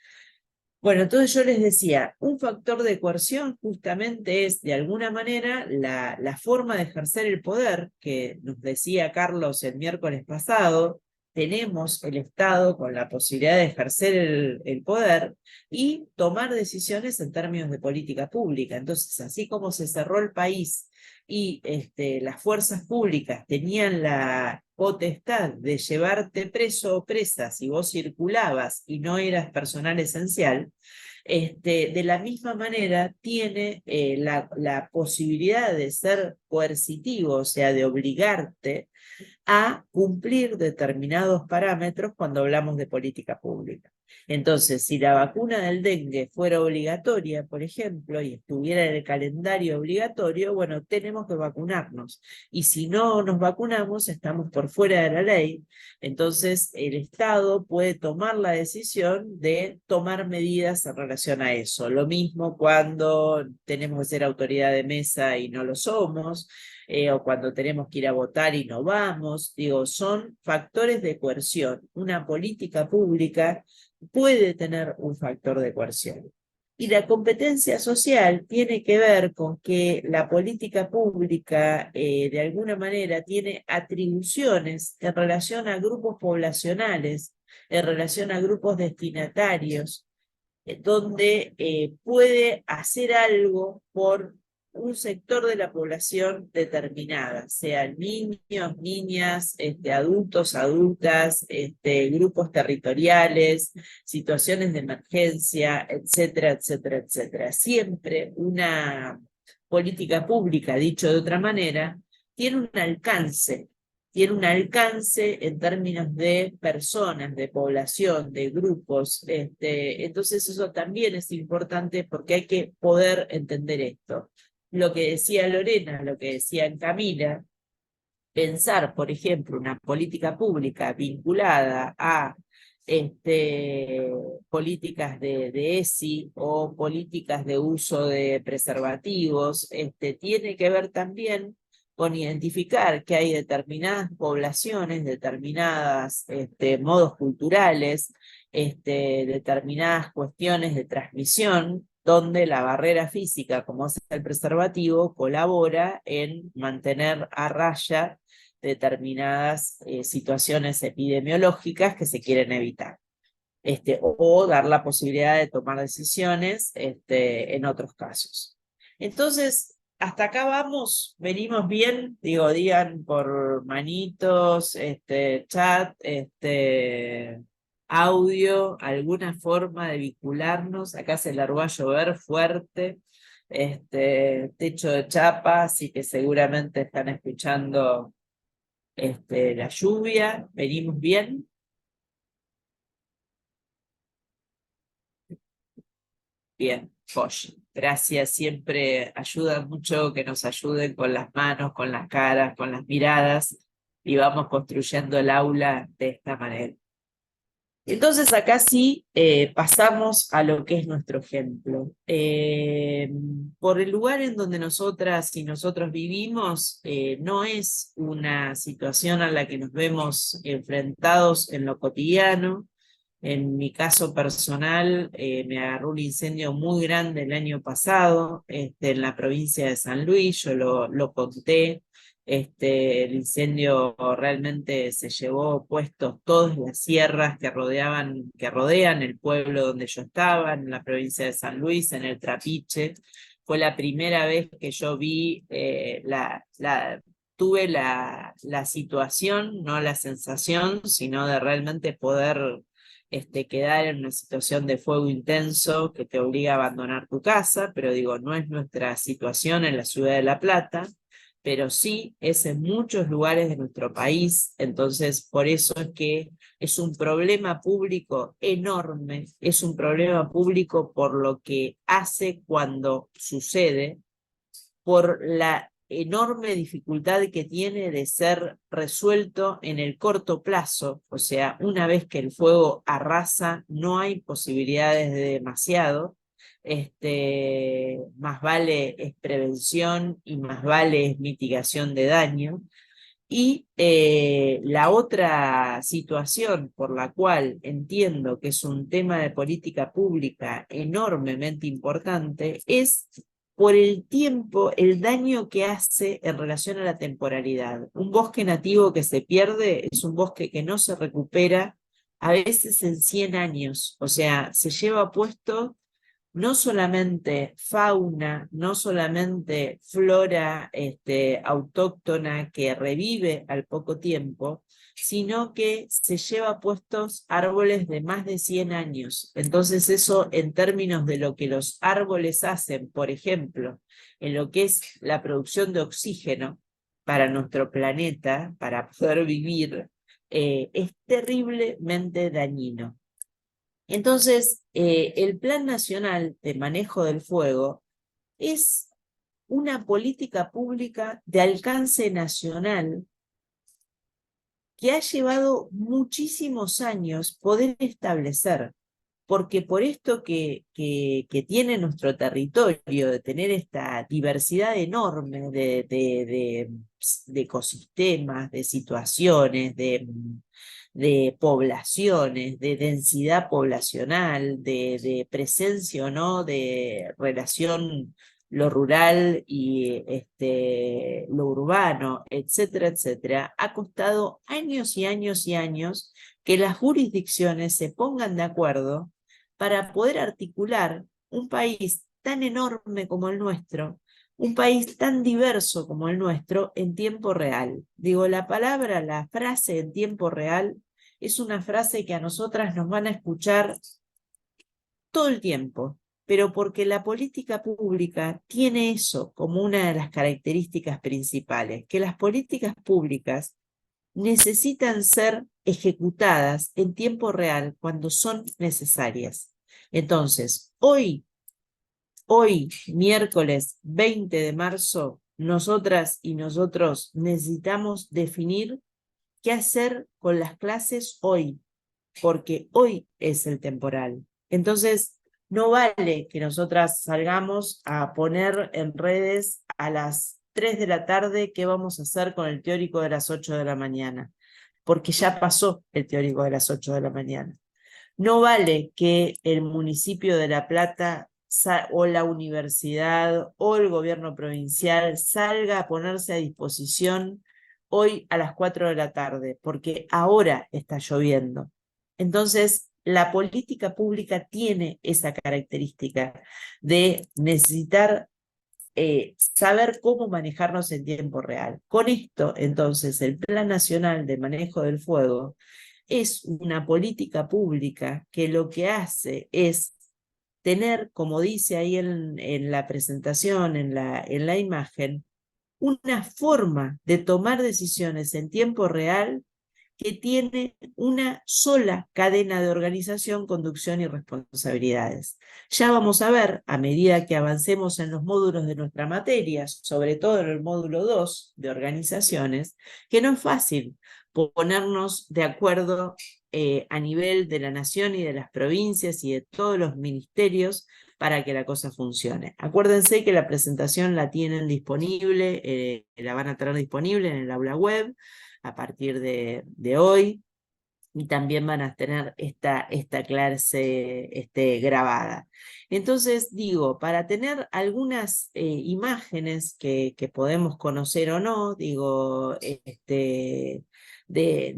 Bueno, entonces yo les decía, un factor de coerción justamente es, de alguna manera, la forma de ejercer el poder, que nos decía Carlos el miércoles pasado, tenemos el Estado con la posibilidad de ejercer el poder y tomar decisiones en términos de política pública. Entonces, así como se cerró el país y las fuerzas públicas tenían la potestad de llevarte preso o presa si vos circulabas y no eras personal esencial, De la misma manera tiene la posibilidad de ser coercitivo, o sea, de obligarte a cumplir determinados parámetros cuando hablamos de política pública. Entonces, si la vacuna del dengue fuera obligatoria, por ejemplo, y estuviera en el calendario obligatorio, bueno, tenemos que vacunarnos. Y si no nos vacunamos, estamos por fuera de la ley. Entonces, el Estado puede tomar la decisión de tomar medidas en relación a eso. Lo mismo cuando tenemos que ser autoridad de mesa y no lo somos, o cuando tenemos que ir a votar y no vamos. Digo, son factores de coerción. Una política pública puede tener un factor de coerción. Y la competencia social tiene que ver con que la política pública de alguna manera tiene atribuciones en relación a grupos poblacionales, en relación a grupos destinatarios, donde puede hacer algo por un sector de la población determinada, sean niños, niñas, adultos, adultas, grupos territoriales, situaciones de emergencia, etcétera, etcétera, etcétera. Siempre una política pública, dicho de otra manera, tiene un alcance en términos de personas, de población, de grupos. Entonces eso también es importante porque hay que poder entender esto. Lo que decía Lorena, lo que decía Camila, pensar, por ejemplo, una política pública vinculada a políticas de ESI o políticas de uso de preservativos, tiene que ver también con identificar que hay determinadas poblaciones, determinados modos culturales, determinadas cuestiones de transmisión, donde la barrera física, como es el preservativo, colabora en mantener a raya determinadas situaciones epidemiológicas que se quieren evitar. O dar la posibilidad de tomar decisiones en otros casos. Entonces, hasta acá vamos, venimos bien, digo, digan por manitos, chat, audio, alguna forma de vincularnos. Acá se largó a llover fuerte, techo de chapa, así que seguramente están escuchando la lluvia. ¿Venimos bien? Bien, Josh, gracias. Siempre ayuda mucho que nos ayuden con las manos, con las caras, con las miradas, y vamos construyendo el aula de esta manera. Entonces acá sí pasamos a lo que es nuestro ejemplo. Por el lugar en donde nosotras y nosotros vivimos, no es una situación a la que nos vemos enfrentados en lo cotidiano. En mi caso personal, me agarró un incendio muy grande el año pasado en la provincia de San Luis. Yo lo conté. El incendio realmente se llevó puestos todas las sierras que rodean el pueblo donde yo estaba, en la provincia de San Luis, en el Trapiche. Fue la primera vez que yo vi, tuve la situación, no la sensación, sino de realmente poder quedar en una situación de fuego intenso que te obliga a abandonar tu casa, pero digo, no es nuestra situación en la ciudad de La Plata, pero sí es en muchos lugares de nuestro país. Entonces por eso es que es un problema público enorme, es un problema público por lo que hace cuando sucede, por la enorme dificultad que tiene de ser resuelto en el corto plazo. O sea, una vez que el fuego arrasa, no hay posibilidades de demasiado. Más vale es prevención y más vale es mitigación de daño. Y la otra situación por la cual entiendo que es un tema de política pública enormemente importante es por el tiempo, el daño que hace en relación a la temporalidad. Un bosque nativo que se pierde es un bosque que no se recupera a veces en 100 años, o sea, se lleva puesto no solamente fauna, no solamente flora autóctona que revive al poco tiempo, sino que se lleva puestos árboles de más de 100 años. Entonces eso en términos de lo que los árboles hacen, por ejemplo, en lo que es la producción de oxígeno para nuestro planeta, para poder vivir, es terriblemente dañino. Entonces, el Plan Nacional de Manejo del Fuego es una política pública de alcance nacional que ha llevado muchísimos años poder establecer, porque por esto que tiene nuestro territorio, de tener esta diversidad enorme de ecosistemas, de situaciones, de poblaciones, de densidad poblacional, de presencia o no, de relación lo rural y lo urbano, etcétera, etcétera, ha costado años y años y años que las jurisdicciones se pongan de acuerdo para poder articular un país tan enorme como el nuestro, un país tan diverso como el nuestro en tiempo real. Digo, la frase en tiempo real es una frase que a nosotras nos van a escuchar todo el tiempo, pero porque la política pública tiene eso como una de las características principales, que las políticas públicas necesitan ser ejecutadas en tiempo real cuando son necesarias. Entonces, hoy, miércoles 20 de marzo, nosotras y nosotros necesitamos definir qué hacer con las clases hoy, porque hoy es el temporal. Entonces, no vale que nosotras salgamos a poner en redes a las 3 de la tarde qué vamos a hacer con el teórico de las 8 de la mañana, porque ya pasó el teórico de las 8 de la mañana. No vale que el municipio de La Plata o la universidad o el gobierno provincial salga a ponerse a disposición hoy a las 4 de la tarde, porque ahora está lloviendo. Entonces, la política pública tiene esa característica de necesitar saber cómo manejarnos en tiempo real. Con esto, entonces, el Plan Nacional de Manejo del Fuego es una política pública que lo que hace es tener, como dice ahí en la presentación, en la imagen, una forma de tomar decisiones en tiempo real que tiene una sola cadena de organización, conducción y responsabilidades. Ya vamos a ver, a medida que avancemos en los módulos de nuestra materia, sobre todo en el módulo 2 de organizaciones, que no es fácil ponernos de acuerdo a nivel de la nación y de las provincias y de todos los ministerios para que la cosa funcione. Acuérdense que la presentación la tienen disponible, la van a tener disponible en el aula web a partir de hoy, y también van a tener esta clase grabada. Entonces, digo, para tener algunas imágenes que podemos conocer o no, digo, de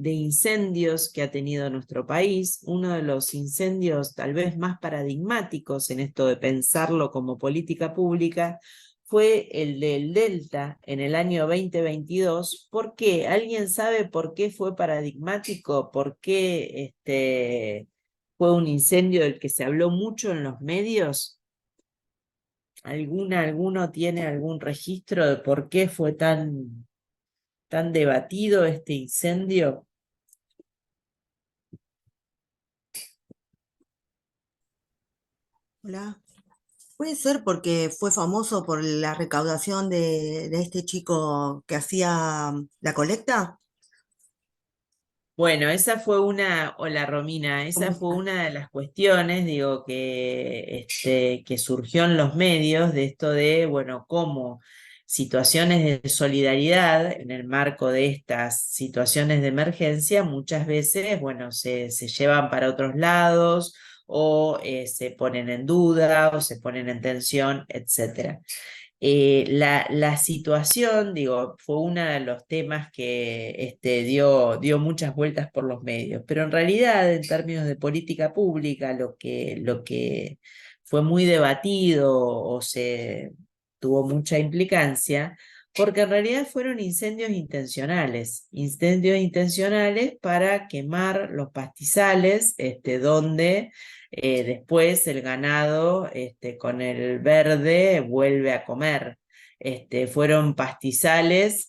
incendios que ha tenido nuestro país, uno de los incendios tal vez más paradigmáticos en esto de pensarlo como política pública, fue el del Delta en el año 2022. ¿Por qué? ¿Alguien sabe por qué fue paradigmático? ¿Por qué fue un incendio del que se habló mucho en los medios? ¿Alguno tiene algún registro de por qué fue tan debatido este incendio? Hola. Puede ser porque fue famoso por la recaudación de este chico que hacía la colecta. Bueno, esa fue hola Romina, esa ¿Cómo fue está? una de las cuestiones, digo, que surgió en los medios de esto de, bueno, cómo situaciones de solidaridad en el marco de estas situaciones de emergencia muchas veces, bueno, se llevan para otros lados o se ponen en duda o se ponen en tensión, etcétera. La situación, digo, fue uno de los temas que dio muchas vueltas por los medios, pero en realidad, en términos de política pública, lo que fue muy debatido o se tuvo mucha implicancia, porque en realidad fueron incendios intencionales para quemar los pastizales, donde después el ganado con el verde vuelve a comer. Fueron pastizales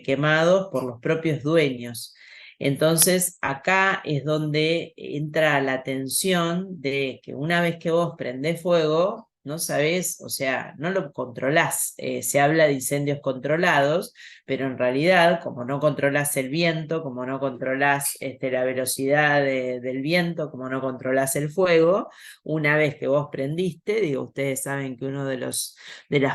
quemados por los propios dueños. Entonces, acá es donde entra la tensión de que una vez que vos prendés fuego, no sabés, o sea, no lo controlás. Se habla de incendios controlados, pero en realidad, como no controlás el viento, como no controlás la velocidad del viento, como no controlás el fuego, una vez que vos prendiste, digo, ustedes saben que uno de las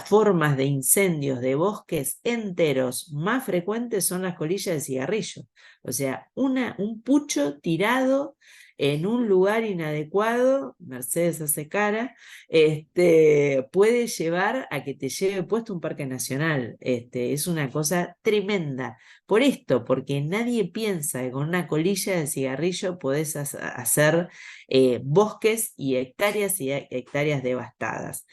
formas de incendios de bosques enteros más frecuentes son las colillas de cigarrillo. O sea, un pucho tirado en un lugar inadecuado, Mercedes hace cara, puede llevar a que te lleve puesto un parque nacional. Es una cosa tremenda. Por esto, porque nadie piensa que con una colilla de cigarrillo podés hacer bosques y hectáreas devastadas.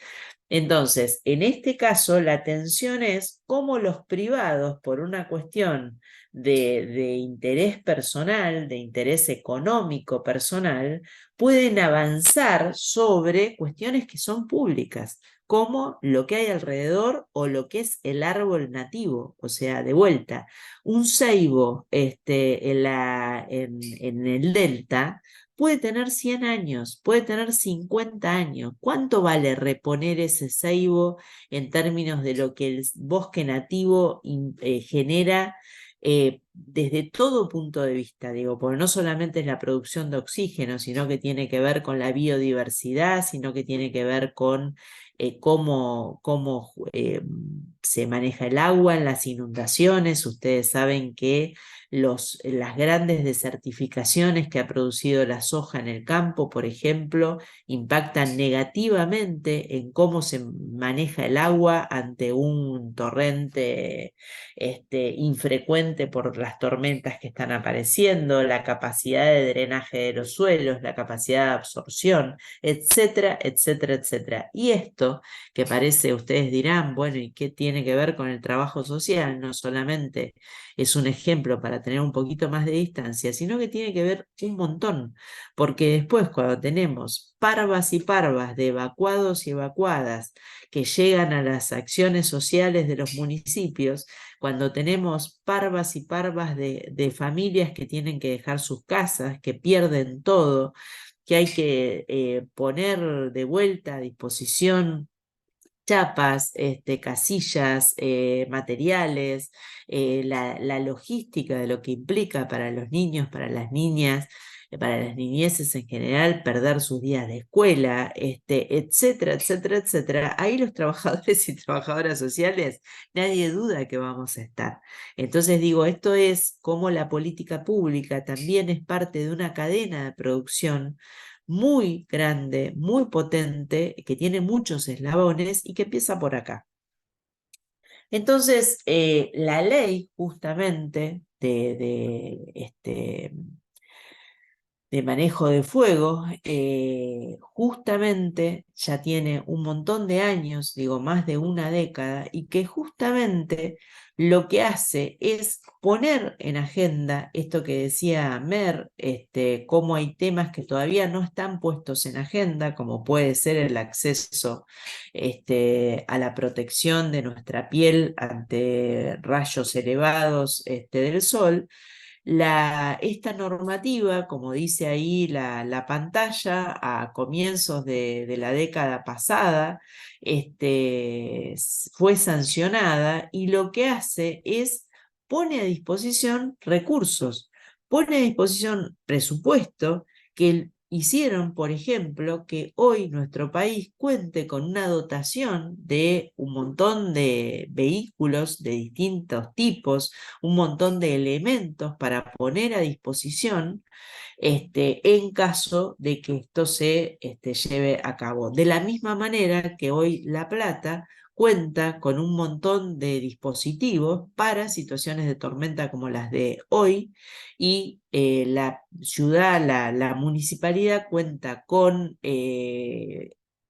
Entonces, en este caso, la tensión es cómo los privados, por una cuestión de interés personal, de interés económico personal, pueden avanzar sobre cuestiones que son públicas, como lo que hay alrededor o lo que es el árbol nativo. O sea, de vuelta, un ceibo en el delta puede tener 100 años, puede tener 50 años. ¿Cuánto vale reponer ese ceibo en términos de lo que el bosque nativo genera desde todo punto de vista? Digo, porque no solamente es la producción de oxígeno, sino que tiene que ver con la biodiversidad, sino que tiene que ver con cómo se maneja el agua en las inundaciones. Ustedes saben que las grandes desertificaciones que ha producido la soja en el campo, por ejemplo, impactan negativamente en cómo se maneja el agua ante un torrente infrecuente por las tormentas que están apareciendo, la capacidad de drenaje de los suelos, la capacidad de absorción, etcétera, etcétera, etcétera. Y esto, que parece, ustedes dirán, bueno, ¿y qué tiene que ver con el trabajo social? No solamente es un ejemplo para tener un poquito más de distancia, sino que tiene que ver un montón, porque después cuando tenemos parvas y parvas de evacuados y evacuadas que llegan a las acciones sociales de los municipios, cuando tenemos parvas y parvas de familias que tienen que dejar sus casas, que pierden todo, que hay que poner de vuelta a disposición chapas, casillas, materiales, la logística de lo que implica para los niños, para las niñas, para las niñeces en general, perder sus días de escuela, etcétera, etcétera, etcétera. Ahí los trabajadores y trabajadoras sociales, nadie duda que vamos a estar. Entonces digo, esto es como la política pública también es parte de una cadena de producción muy grande, muy potente, que tiene muchos eslabones y que empieza por acá. Entonces, la ley justamente de manejo de fuego, justamente ya tiene un montón de años, digo más de una década, y que justamente lo que hace es poner en agenda esto que decía Mer, cómo hay temas que todavía no están puestos en agenda, como puede ser el acceso a la protección de nuestra piel ante rayos elevados del sol. Esta normativa, como dice ahí la pantalla, a comienzos de la década pasada, fue sancionada y lo que hace es pone a disposición recursos, pone a disposición presupuesto que hicieron, por ejemplo, que hoy nuestro país cuente con una dotación de un montón de vehículos de distintos tipos, un montón de elementos para poner a disposición en caso de que esto se lleve a cabo. De la misma manera que hoy La Plata cuenta con un montón de dispositivos para situaciones de tormenta como las de hoy y la ciudad, la municipalidad cuenta con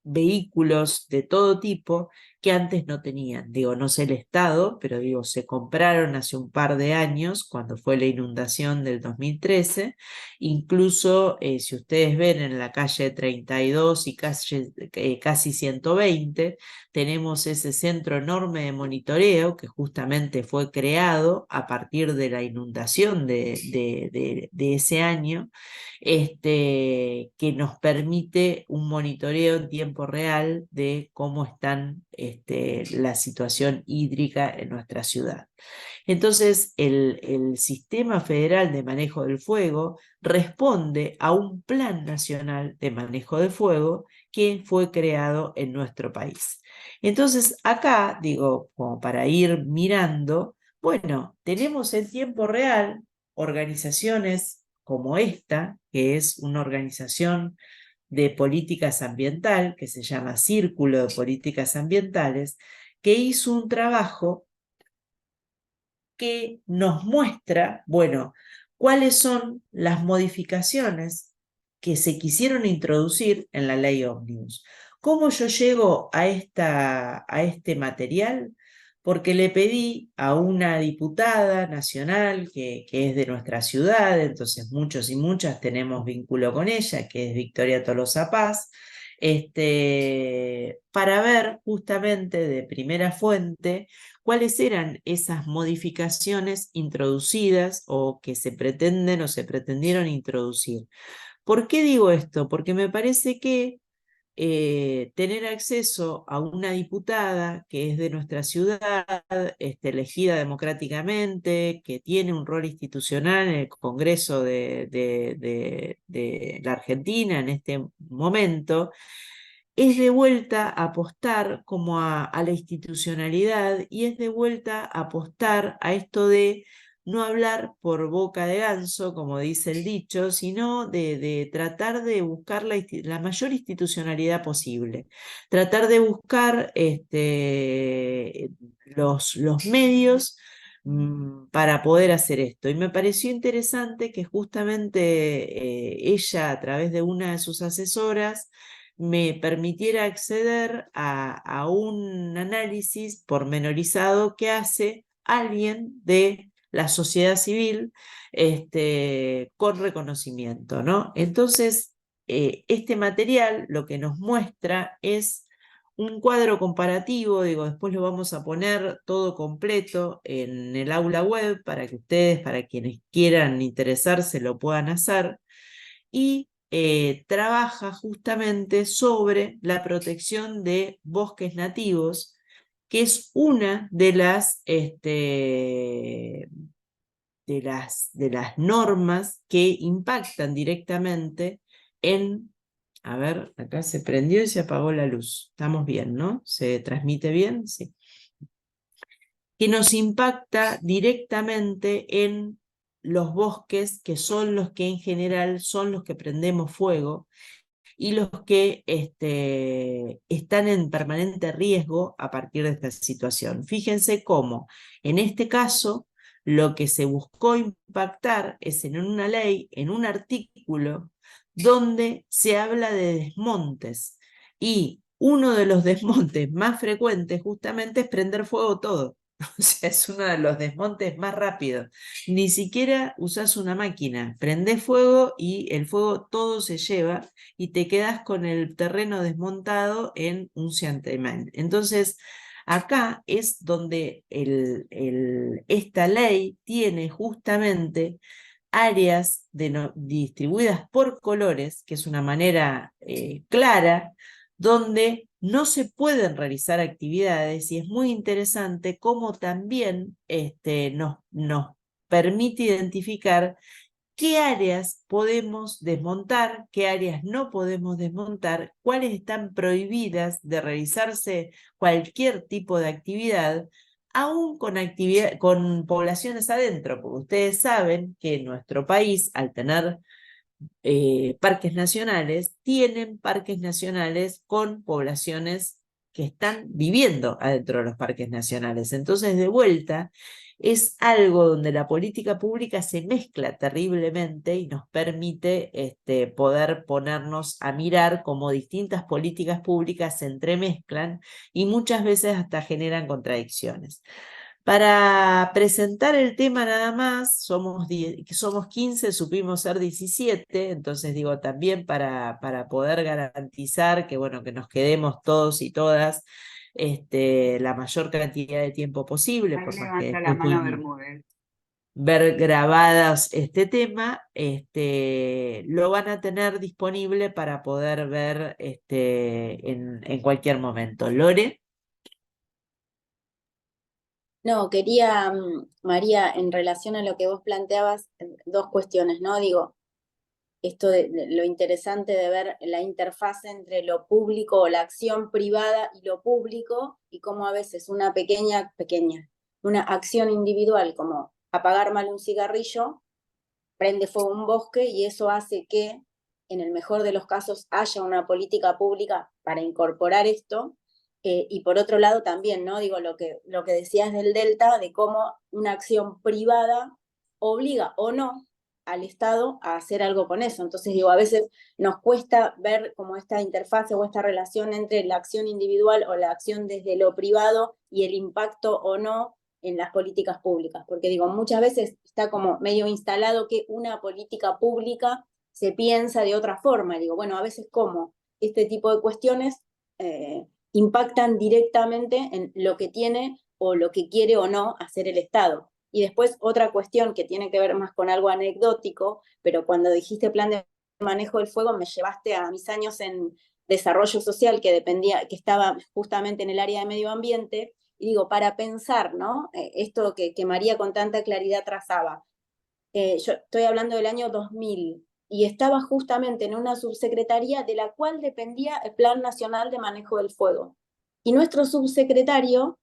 vehículos de todo tipo que antes no tenían. Digo, no sé el estado, pero digo, se compraron hace un par de años, cuando fue la inundación del 2013. Incluso, si ustedes ven en la calle 32 y casi 120, tenemos ese centro enorme de monitoreo que justamente fue creado a partir de la inundación de ese año, que nos permite un monitoreo en tiempo real de cómo están la situación hídrica en nuestra ciudad. Entonces, el Sistema Federal de Manejo del Fuego responde a un Plan Nacional de Manejo del Fuego que fue creado en nuestro país. Entonces, acá, digo, como para ir mirando, bueno, tenemos en tiempo real organizaciones como esta, que es una organización de políticas ambiental, que se llama Círculo de Políticas Ambientales, que hizo un trabajo que nos muestra, bueno, cuáles son las modificaciones que se quisieron introducir en la ley Ómnibus. ¿Cómo yo llego a este material? Porque le pedí a una diputada nacional que es de nuestra ciudad, entonces muchos y muchas tenemos vínculo con ella, que es Victoria Tolosa Paz, para ver justamente de primera fuente cuáles eran esas modificaciones introducidas o que se pretenden o se pretendieron introducir. ¿Por qué digo esto? Porque me parece que tener acceso a una diputada que es de nuestra ciudad, elegida democráticamente, que tiene un rol institucional en el Congreso de la Argentina en este momento, es de vuelta a apostar como a la institucionalidad y es de vuelta a apostar a esto de no hablar por boca de ganso, como dice el dicho, sino de tratar de buscar la mayor institucionalidad posible, tratar de buscar los medios para poder hacer esto. Y me pareció interesante que justamente ella, a través de una de sus asesoras, me permitiera acceder a un análisis pormenorizado que hace alguien de la sociedad civil con reconocimiento, ¿no? Entonces, este material lo que nos muestra es un cuadro comparativo, digo, después lo vamos a poner todo completo en el aula web para que ustedes, para quienes quieran interesarse, lo puedan hacer, y trabaja justamente sobre la protección de bosques nativos, que es una de las normas que impactan directamente en... A ver, acá se prendió y se apagó la luz. Estamos bien, ¿no? ¿Se transmite bien? Sí. Que nos impacta directamente en los bosques, que son los que en general son los que prendemos fuego y los que están en permanente riesgo a partir de esta situación. Fíjense cómo, en este caso, lo que se buscó impactar es en una ley, en un artículo, donde se habla de desmontes. Y uno de los desmontes más frecuentes justamente es prender fuego todo. O sea, es uno de los desmontes más rápidos. Ni siquiera usás una máquina, prendés fuego y el fuego todo se lleva y te quedas con el terreno desmontado en un santiamén. Entonces, acá es donde esta ley tiene justamente áreas distribuidas por colores, que es una manera clara, donde no se pueden realizar actividades, y es muy interesante cómo también nos permite identificar qué áreas podemos desmontar, qué áreas no podemos desmontar, cuáles están prohibidas de realizarse cualquier tipo de actividad, aún con poblaciones adentro, porque ustedes saben que nuestro país, al tener parques nacionales, tienen parques nacionales con poblaciones que están viviendo adentro de los parques nacionales. Entonces, de vuelta, es algo donde la política pública se mezcla terriblemente y nos permite poder ponernos a mirar cómo distintas políticas públicas se entremezclan y muchas veces hasta generan contradicciones. Para presentar el tema nada más, somos 15, supimos ser 17, entonces digo también para poder garantizar que, bueno, que nos quedemos todos y todas la mayor cantidad de tiempo posible, Ahí por más que levanta la después mano pudimos Bermúdez. ver grabadas este tema, lo van a tener disponible para poder ver en cualquier momento. Lore. No, quería, María, en relación a lo que vos planteabas, dos cuestiones, ¿no? Digo, esto de lo interesante de ver la interfaz entre lo público o la acción privada y lo público, y cómo a veces una una acción individual como apagar mal un cigarrillo, prende fuego un bosque y eso hace que, en el mejor de los casos, haya una política pública para incorporar esto. Y por otro lado también, ¿no? Digo, lo que decías del Delta, de cómo una acción privada obliga o no al Estado a hacer algo con eso. Entonces, digo, a veces nos cuesta ver como esta interfaz o esta relación entre la acción individual o la acción desde lo privado y el impacto o no en las políticas públicas, porque digo, muchas veces está como medio instalado que una política pública se piensa de otra forma. Digo, bueno, a veces como este tipo de cuestiones impactan directamente en lo que tiene o lo que quiere o no hacer el Estado. Y después otra cuestión que tiene que ver más con algo anecdótico, pero cuando dijiste plan de manejo del fuego me llevaste a mis años en desarrollo social que dependía, que estaba justamente en el área de medio ambiente, y digo, para pensar, ¿no? Esto que María con tanta claridad trazaba. Yo estoy hablando del año 2000 y estaba justamente en una subsecretaría de la cual dependía el Plan Nacional de Manejo del Fuego. Y nuestro subsecretario,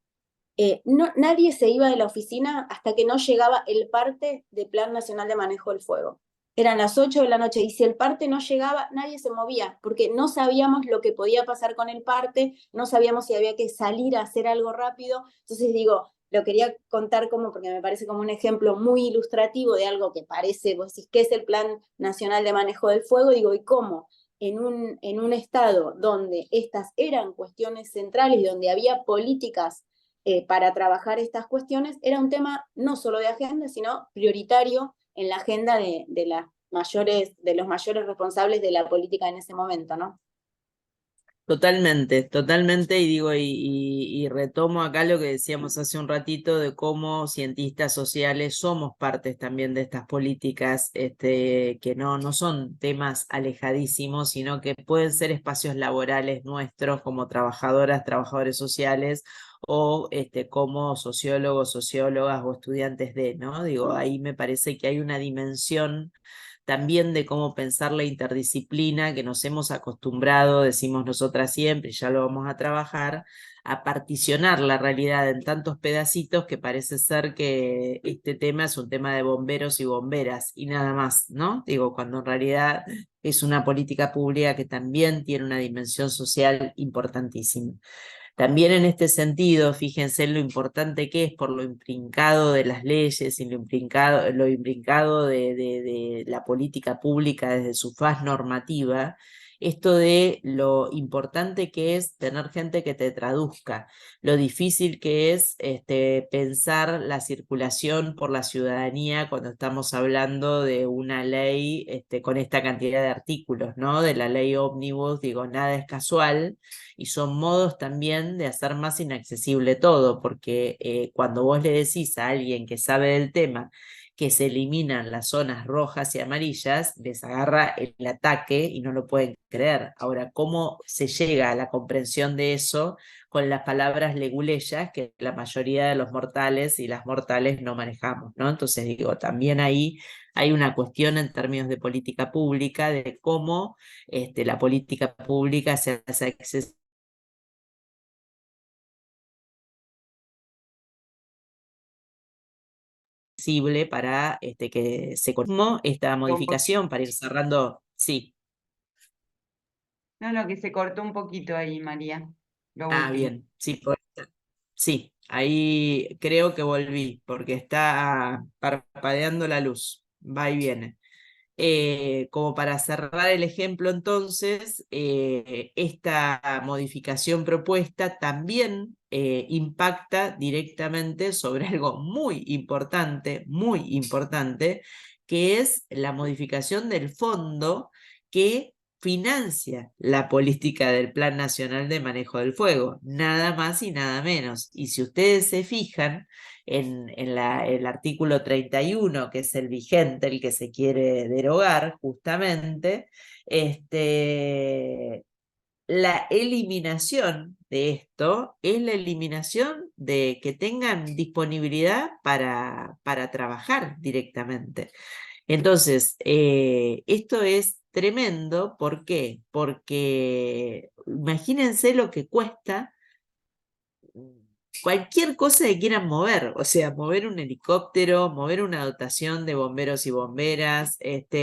nadie se iba de la oficina hasta que no llegaba el parte del Plan Nacional de Manejo del Fuego. Eran las 8 de la noche y si el parte no llegaba, nadie se movía, porque no sabíamos lo que podía pasar con el parte, no sabíamos si había que salir a hacer algo rápido. Entonces digo, lo quería contar como, porque me parece como un ejemplo muy ilustrativo de algo que parece, vos decís, ¿qué es el Plan Nacional de Manejo del Fuego? Digo, ¿y cómo? En un estado donde estas eran cuestiones centrales y donde había políticas para trabajar estas cuestiones, era un tema no solo de agenda, sino prioritario en la agenda de los mayores responsables de la política en ese momento, ¿no? Totalmente, totalmente, y digo, y retomo acá lo que decíamos hace un ratito de cómo cientistas sociales somos partes también de estas políticas, que no son temas alejadísimos, sino que pueden ser espacios laborales nuestros como trabajadoras, trabajadores sociales, o como sociólogos, sociólogas o estudiantes de, ¿no? Digo, ahí me parece que hay una dimensión también de cómo pensar la interdisciplina que nos hemos acostumbrado, decimos nosotras siempre, y ya lo vamos a trabajar, a particionar la realidad en tantos pedacitos que parece ser que este tema es un tema de bomberos y bomberas y nada más, ¿no? Digo, cuando en realidad es una política pública que también tiene una dimensión social importantísima. También en este sentido, fíjense en lo importante que es por lo imbrincado de las leyes y lo imbrincado de la política pública desde su faz normativa, esto de lo importante que es tener gente que te traduzca, lo difícil que es pensar la circulación por la ciudadanía cuando estamos hablando de una ley con esta cantidad de artículos, ¿no? De la ley ómnibus, digo, nada es casual y son modos también de hacer más inaccesible todo, porque cuando vos le decís a alguien que sabe del tema que se eliminan las zonas rojas y amarillas, les agarra el ataque y no lo pueden creer. Ahora, ¿cómo se llega a la comprensión de eso con las palabras leguleyas que la mayoría de los mortales y las mortales no manejamos, ¿no? Entonces digo, también ahí hay una cuestión en términos de política pública, de cómo la política pública se hace accesible para que se consumo esta modificación para ir cerrando. Sí, No, que se cortó un poquito ahí, María. Lo último. bien, sí, sí. Ahí creo que volví, porque está parpadeando la luz, va y viene. Como para cerrar el ejemplo, entonces, esta modificación propuesta también impacta directamente sobre algo muy importante, que es la modificación del fondo que financia la política del Plan Nacional de Manejo del Fuego, nada más y nada menos. Y si ustedes se fijan, el artículo 31, que es el vigente, el que se quiere derogar justamente, la eliminación de esto es la eliminación de que tengan disponibilidad para trabajar directamente. Entonces, esto es tremendo. ¿Por qué? Porque imagínense lo que cuesta cualquier cosa que quieran mover, o sea, mover un helicóptero, mover una dotación de bomberos y bomberas,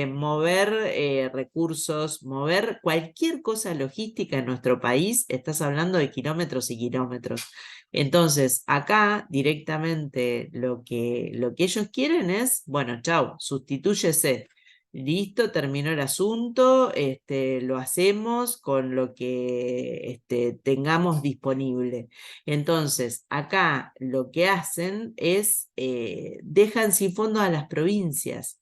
mover recursos, mover cualquier cosa logística en nuestro país, estás hablando de kilómetros y kilómetros. Entonces, acá directamente lo que ellos quieren es, bueno, chau, sustitúyese. Listo, terminó el asunto, lo hacemos con lo que tengamos disponible. Entonces, acá lo que hacen es, dejan sin fondos a las provincias,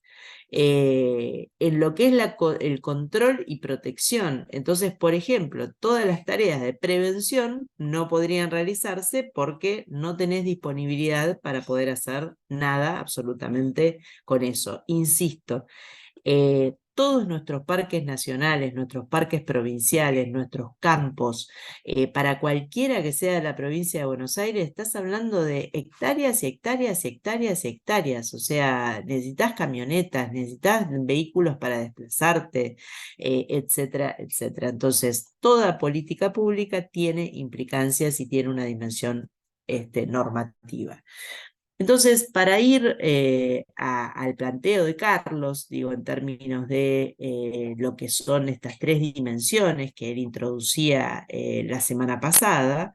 en lo que es el control y protección. Entonces, por ejemplo, todas las tareas de prevención no podrían realizarse porque no tenés disponibilidad para poder hacer nada absolutamente con eso. Insisto, todos nuestros parques nacionales, nuestros parques provinciales, nuestros campos, para cualquiera que sea de la provincia de Buenos Aires, estás hablando de hectáreas y hectáreas y hectáreas y hectáreas. O sea, necesitas camionetas, necesitas vehículos para desplazarte, etcétera, etcétera. Entonces, toda política pública tiene implicancias y tiene una dimensión normativa. Entonces, para ir al planteo de Carlos, digo, en términos de lo que son estas tres dimensiones que él introducía la semana pasada,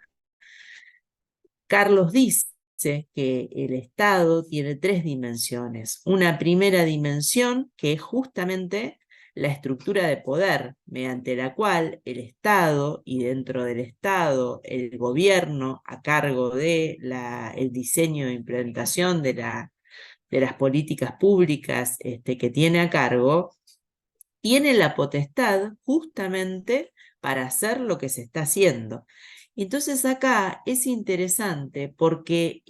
Carlos dice que el Estado tiene tres dimensiones. Una primera dimensión que es justamente la estructura de poder, mediante la cual el Estado y dentro del Estado el gobierno a cargo de el diseño e implementación de las políticas públicas que tiene a cargo, tiene la potestad justamente para hacer lo que se está haciendo. Entonces acá es interesante porque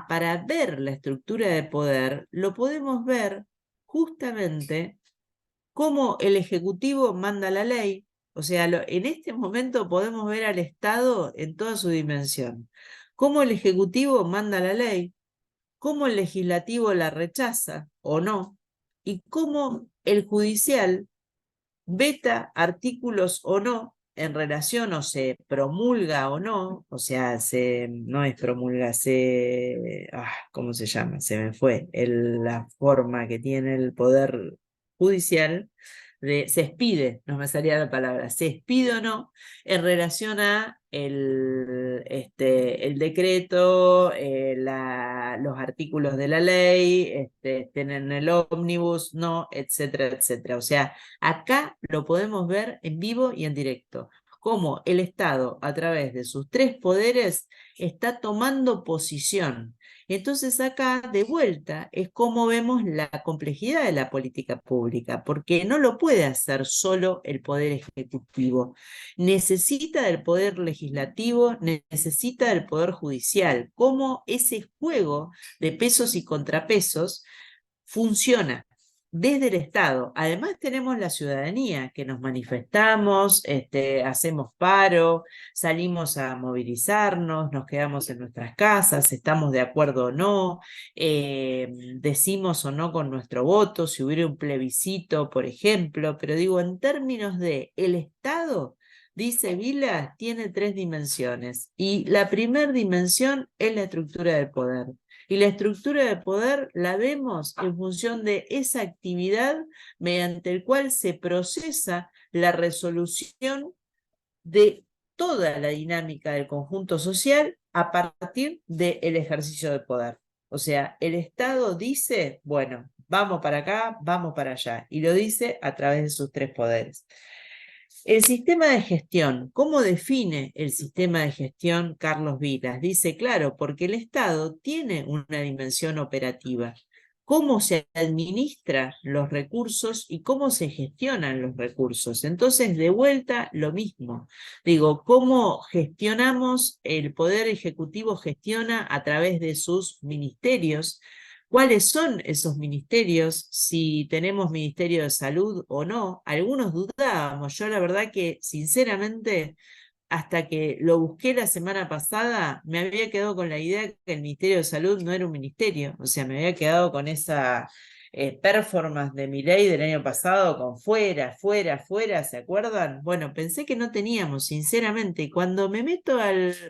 para ver la estructura de poder lo podemos ver justamente cómo el Ejecutivo manda la ley. O sea, en este momento podemos ver al Estado en toda su dimensión. Cómo el Ejecutivo manda la ley, cómo el Legislativo la rechaza o no, y cómo el Judicial veta artículos o no en relación o se promulga o no, o sea, no es promulga, ¿cómo se llama? Se me fue, la forma que tiene el Poder Judicial, se expide, no me salía la palabra, se expide o no en relación a el decreto, los artículos de la ley, estén en el ómnibus, no, etcétera, etcétera. O sea, acá lo podemos ver en vivo y en directo, cómo el Estado, a través de sus tres poderes, está tomando posición. Entonces acá, de vuelta, es como vemos la complejidad de la política pública, porque no lo puede hacer solo el Poder Ejecutivo. Necesita del Poder Legislativo, necesita del Poder Judicial, cómo ese juego de pesos y contrapesos funciona desde el Estado. Además tenemos la ciudadanía, que nos manifestamos, hacemos paro, salimos a movilizarnos, nos quedamos en nuestras casas, estamos de acuerdo o no, decimos o no con nuestro voto, si hubiera un plebiscito, por ejemplo, pero digo, en términos de el Estado, dice Vila, tiene tres dimensiones, y la primera dimensión es la estructura del poder. Y la estructura de poder la vemos en función de esa actividad mediante el cual se procesa la resolución de toda la dinámica del conjunto social a partir del ejercicio de poder. O sea, el Estado dice, bueno, vamos para acá, vamos para allá, y lo dice a través de sus tres poderes. El sistema de gestión, ¿cómo define el sistema de gestión Carlos Vilas? Dice, claro, porque el Estado tiene una dimensión operativa. Cómo se administran los recursos y cómo se gestionan los recursos. Entonces, de vuelta, lo mismo. Digo, cómo gestionamos, el Poder Ejecutivo gestiona a través de sus ministerios. ¿Cuáles son esos ministerios? Si tenemos Ministerio de Salud o no. Algunos dudábamos. Yo la verdad que, sinceramente, hasta que lo busqué la semana pasada, me había quedado con la idea que el Ministerio de Salud no era un ministerio. O sea, me había quedado con esa performance de Milei del año pasado, con fuera, fuera, fuera, ¿se acuerdan? Bueno, pensé que no teníamos, sinceramente. Y cuando me meto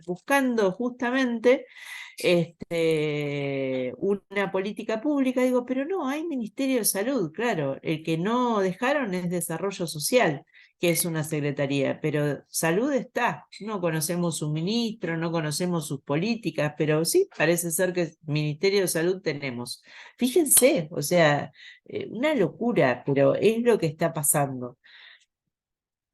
buscando justamente una política pública, digo, pero no, hay Ministerio de Salud, claro, el que no dejaron es Desarrollo Social, que es una secretaría, pero salud está, no conocemos su ministro, no conocemos sus políticas, pero sí, parece ser que Ministerio de Salud tenemos. Fíjense, o sea, una locura, pero es lo que está pasando.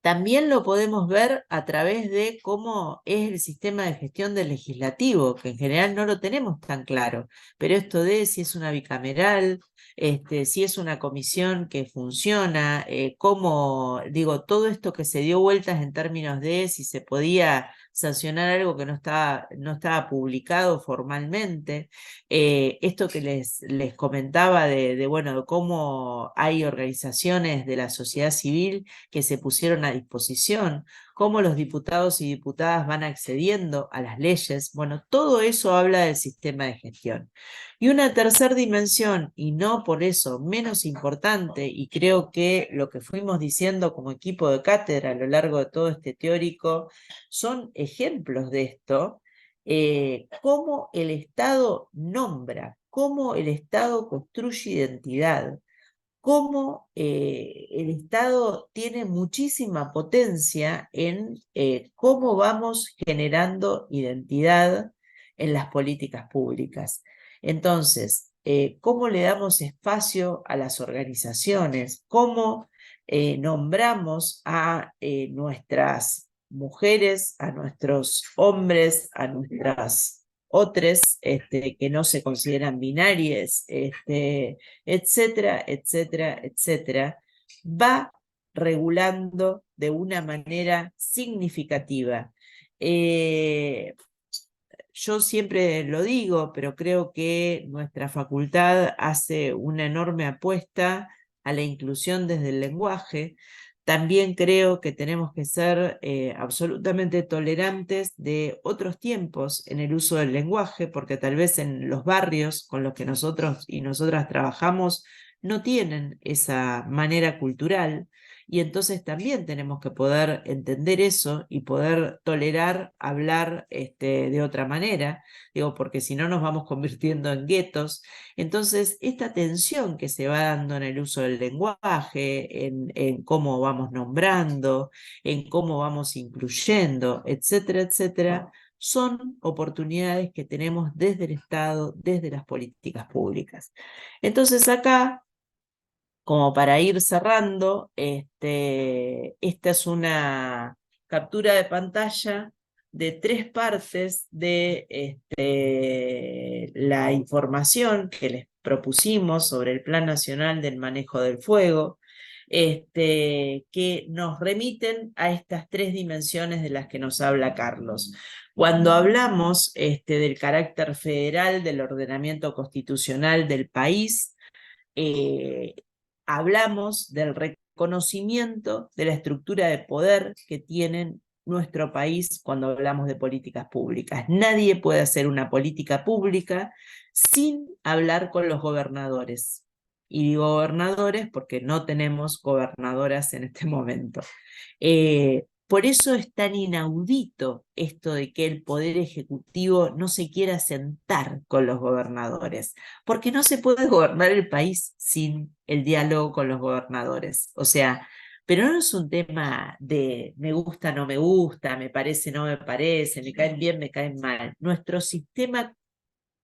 También lo podemos ver a través de cómo es el sistema de gestión del legislativo, que en general no lo tenemos tan claro, pero esto de si es una bicameral, si es una comisión que funciona, cómo, digo, todo esto que se dio vueltas en términos de si se podía sancionar algo que no estaba publicado formalmente, esto que les comentaba bueno, de cómo hay organizaciones de la sociedad civil que se pusieron a disposición, cómo los diputados y diputadas van accediendo a las leyes. Bueno, todo eso habla del sistema de gestión. Y una tercera dimensión, y no por eso menos importante, y creo que lo que fuimos diciendo como equipo de cátedra a lo largo de todo este teórico, son ejemplos de esto, cómo el Estado nombra, cómo el Estado construye identidad, cómo el Estado tiene muchísima potencia en cómo vamos generando identidad en las políticas públicas. Entonces, cómo le damos espacio a las organizaciones, cómo nombramos a nuestras mujeres, a nuestros hombres, a nuestras otras que no se consideran binarias, etcétera, etcétera, etcétera, va regulando de una manera significativa. Yo siempre lo digo, pero creo que nuestra facultad hace una enorme apuesta a la inclusión desde el lenguaje. También creo que tenemos que ser absolutamente tolerantes de otros tiempos en el uso del lenguaje, porque tal vez en los barrios con los que nosotros y nosotras trabajamos no tienen esa manera cultural. Y entonces también tenemos que poder entender eso y poder tolerar hablar de otra manera, digo, porque si no nos vamos convirtiendo en guetos. Entonces, esta tensión que se va dando en el uso del lenguaje, en cómo vamos nombrando, en cómo vamos incluyendo, etcétera, etcétera, son oportunidades que tenemos desde el Estado, desde las políticas públicas. Entonces acá, como para ir cerrando, esta es una captura de pantalla de 3 partes de la información que les propusimos sobre el Plan Nacional del Manejo del Fuego, que nos remiten a estas 3 dimensiones de las que nos habla Carlos. Cuando hablamos del carácter federal del ordenamiento constitucional del país, hablamos del reconocimiento de la estructura de poder que tiene nuestro país cuando hablamos de políticas públicas. Nadie puede hacer una política pública sin hablar con los gobernadores. Y digo gobernadores porque no tenemos gobernadoras en este momento. Por eso es tan inaudito esto de que el Poder Ejecutivo no se quiera sentar con los gobernadores, porque no se puede gobernar el país sin el diálogo con los gobernadores. O sea, pero no es un tema de me gusta, no me gusta, me parece, no me parece, me caen bien, me caen mal. Nuestro sistema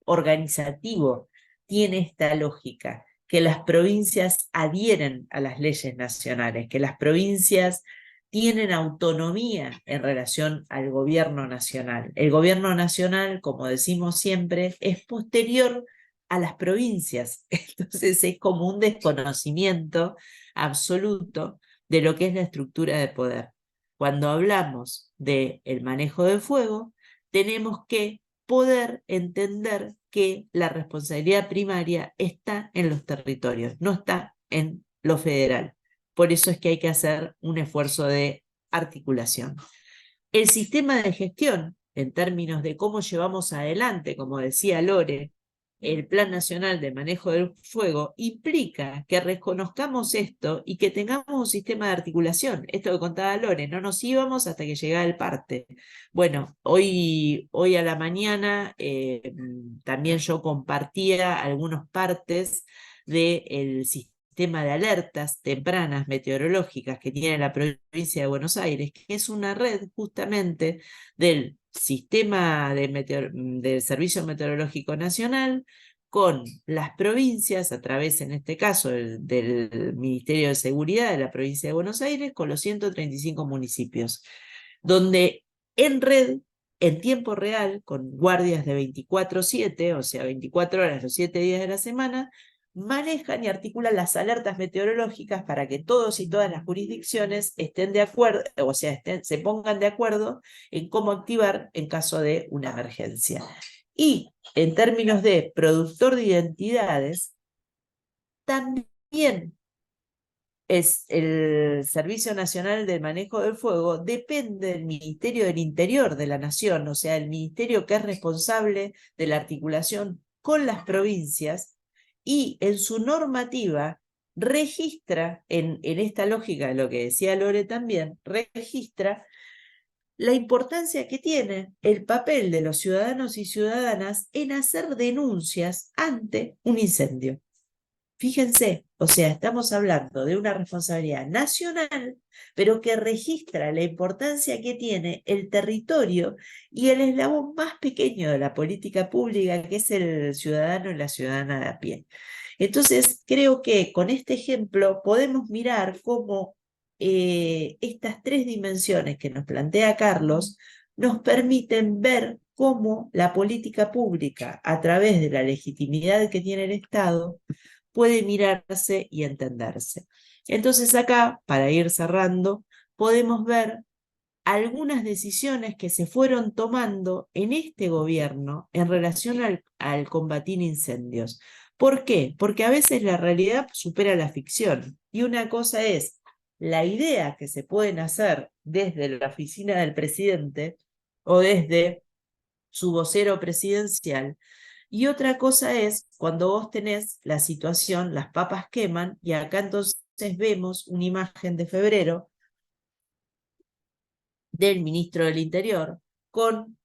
organizativo tiene esta lógica, que las provincias adhieren a las leyes nacionales, que las provincias tienen autonomía en relación al gobierno nacional. El gobierno nacional, como decimos siempre, es posterior a las provincias. Entonces es como un desconocimiento absoluto de lo que es la estructura de poder. Cuando hablamos del manejo del fuego, tenemos que poder entender que la responsabilidad primaria está en los territorios, no está en lo federal. Por eso es que hay que hacer un esfuerzo de articulación. El sistema de gestión, en términos de cómo llevamos adelante, como decía Lore, el Plan Nacional de Manejo del Fuego, implica que reconozcamos esto y que tengamos un sistema de articulación. Esto que contaba Lore, no nos íbamos hasta que llegaba el parte. Bueno, hoy a la mañana también yo compartía algunos partes del sistema de alertas tempranas meteorológicas que tiene la provincia de Buenos Aires, que es una red justamente del sistema del Servicio Meteorológico Nacional con las provincias, a través, en este caso, del Ministerio de Seguridad de la provincia de Buenos Aires, con los 135 municipios, donde en red, en tiempo real, con guardias de 24/7, o sea, 24 horas los 7 días de la semana, manejan y articulan las alertas meteorológicas para que todos y todas las jurisdicciones estén de acuerdo, o sea, se pongan de acuerdo en cómo activar en caso de una emergencia. Y en términos de productor de identidades, también es el Servicio Nacional de Manejo del Fuego, depende del Ministerio del Interior de la Nación, o sea, el ministerio que es responsable de la articulación con las provincias, y en su normativa registra, en esta lógica de lo que decía Lore también, registra la importancia que tiene el papel de los ciudadanos y ciudadanas en hacer denuncias ante un incendio. Fíjense, o sea, estamos hablando de una responsabilidad nacional, pero que registra la importancia que tiene el territorio y el eslabón más pequeño de la política pública, que es el ciudadano y la ciudadana de a pie. Entonces, creo que con este ejemplo podemos mirar cómo estas tres dimensiones que nos plantea Carlos nos permiten ver cómo la política pública, a través de la legitimidad que tiene el Estado, puede mirarse y entenderse. Entonces acá, para ir cerrando, podemos ver algunas decisiones que se fueron tomando en este gobierno en relación al combatir incendios. ¿Por qué? Porque a veces la realidad supera la ficción. Y una cosa es la idea que se pueden hacer desde la oficina del presidente o desde su vocero presidencial, y otra cosa es cuando vos tenés la situación, las papas queman, y acá entonces vemos una imagen de febrero del ministro del Interior con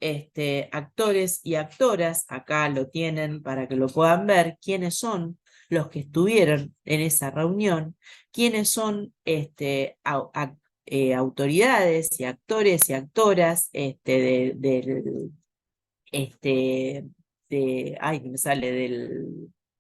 actores y actoras, acá lo tienen para que lo puedan ver, quiénes son los que estuvieron en esa reunión, quiénes son autoridades y actores y actoras ay, que me sale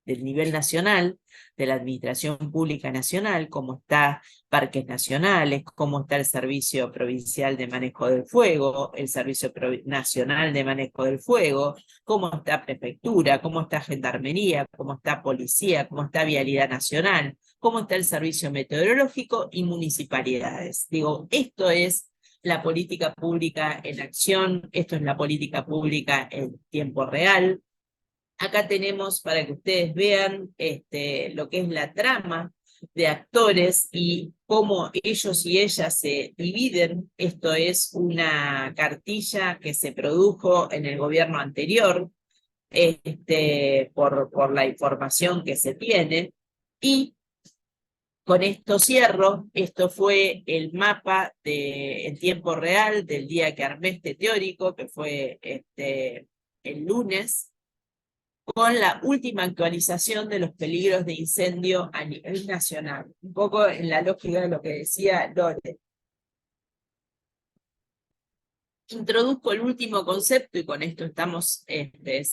del nivel nacional, de la Administración Pública Nacional, cómo está Parques Nacionales, cómo está el Servicio Provincial de Manejo del Fuego, el Servicio Nacional de Manejo del Fuego, cómo está Prefectura, cómo está Gendarmería, cómo está Policía, cómo está Vialidad Nacional, cómo está el Servicio Meteorológico y municipalidades. Digo, esto es la política pública en acción, esto es la política pública en tiempo real. Acá tenemos, para que ustedes vean, lo que es la trama de actores y cómo ellos y ellas se dividen. Esto es una cartilla que se produjo en el gobierno anterior, por la información que se tiene, y con esto cierro. Esto fue el mapa en tiempo real del día que armé este teórico, que fue el lunes. con la última actualización de los peligros de incendio a nivel nacional. Un poco en la lógica de lo que decía Lore. Introduzco el último concepto, y con esto estamos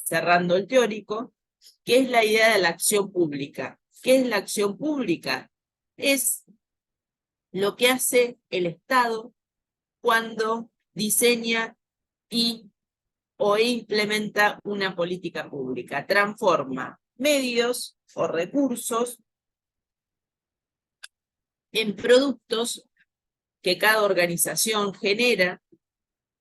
cerrando el teórico, que es la idea de la acción pública. ¿Qué es la acción pública? Es lo que hace el Estado cuando diseña o implementa una política pública. Transforma medios o recursos en productos que cada organización genera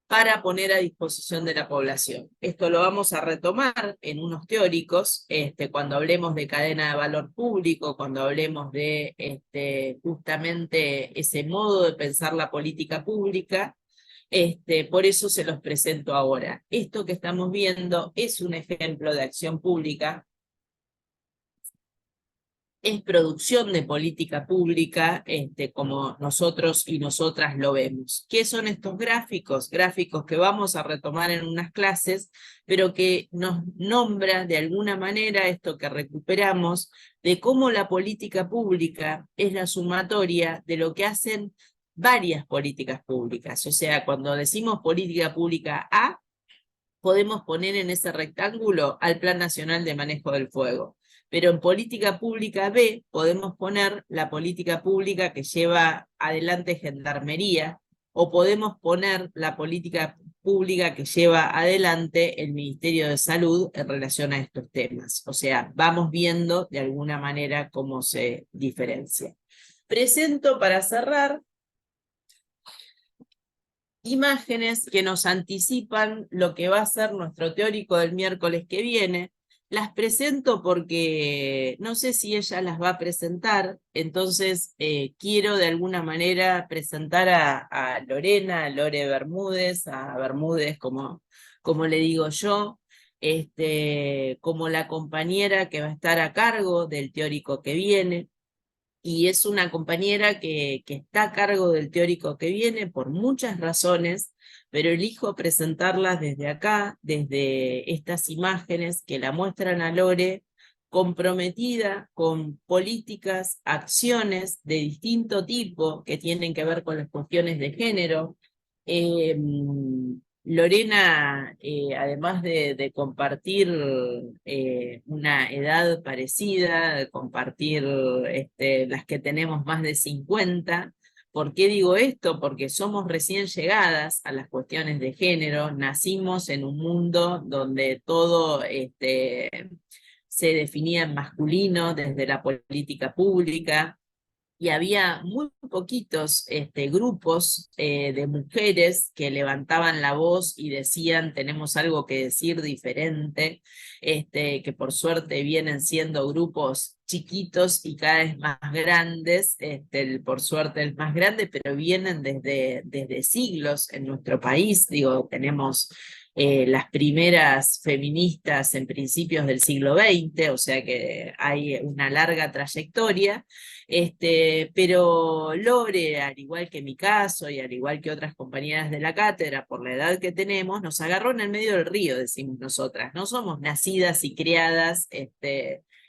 para poner a disposición de la población. Esto lo vamos a retomar en unos teóricos, cuando hablemos de cadena de valor público, cuando hablemos de justamente ese modo de pensar la política pública. Por eso se los presento ahora. Esto que estamos viendo es un ejemplo de acción pública, es producción de política pública, como nosotros y nosotras lo vemos. ¿Qué son estos gráficos? Gráficos que vamos a retomar en unas clases, pero que nos nombra de alguna manera esto que recuperamos, de cómo la política pública es la sumatoria de lo que hacen varias políticas públicas. O sea, cuando decimos política pública A, podemos poner en ese rectángulo al Plan Nacional de Manejo del Fuego. Pero en política pública B podemos poner la política pública que lleva adelante Gendarmería, o podemos poner la política pública que lleva adelante el Ministerio de Salud en relación a estos temas. O sea, vamos viendo de alguna manera cómo se diferencia. Presento para cerrar imágenes que nos anticipan lo que va a ser nuestro teórico del miércoles que viene. Las presento porque no sé si ella las va a presentar, entonces quiero de alguna manera presentar a Lorena, a Lore Bermúdez, a Bermúdez como le digo yo, como la compañera que va a estar a cargo del teórico que viene. Y es una compañera que está a cargo del teórico que viene por muchas razones, pero elijo presentarlas desde acá, desde estas imágenes que la muestran a Lore, comprometida con políticas, acciones de distinto tipo que tienen que ver con las cuestiones de género. Lorena, además de compartir una edad parecida, de compartir las que tenemos más de 50, ¿por qué digo esto? Porque somos recién llegadas a las cuestiones de género, nacimos en un mundo donde todo se definía en masculino desde la política pública, y había muy poquitos grupos de mujeres que levantaban la voz y decían tenemos algo que decir diferente, que por suerte vienen siendo grupos chiquitos y cada vez más grandes, por suerte el más grande, pero vienen desde siglos en nuestro país. Digo, tenemos las primeras feministas en principios del siglo XX, o sea que hay una larga trayectoria. Pero Lore, al igual que mi caso y al igual que otras compañeras de la cátedra, por la edad que tenemos, nos agarró en el medio del río, decimos nosotras. No somos nacidas y criadas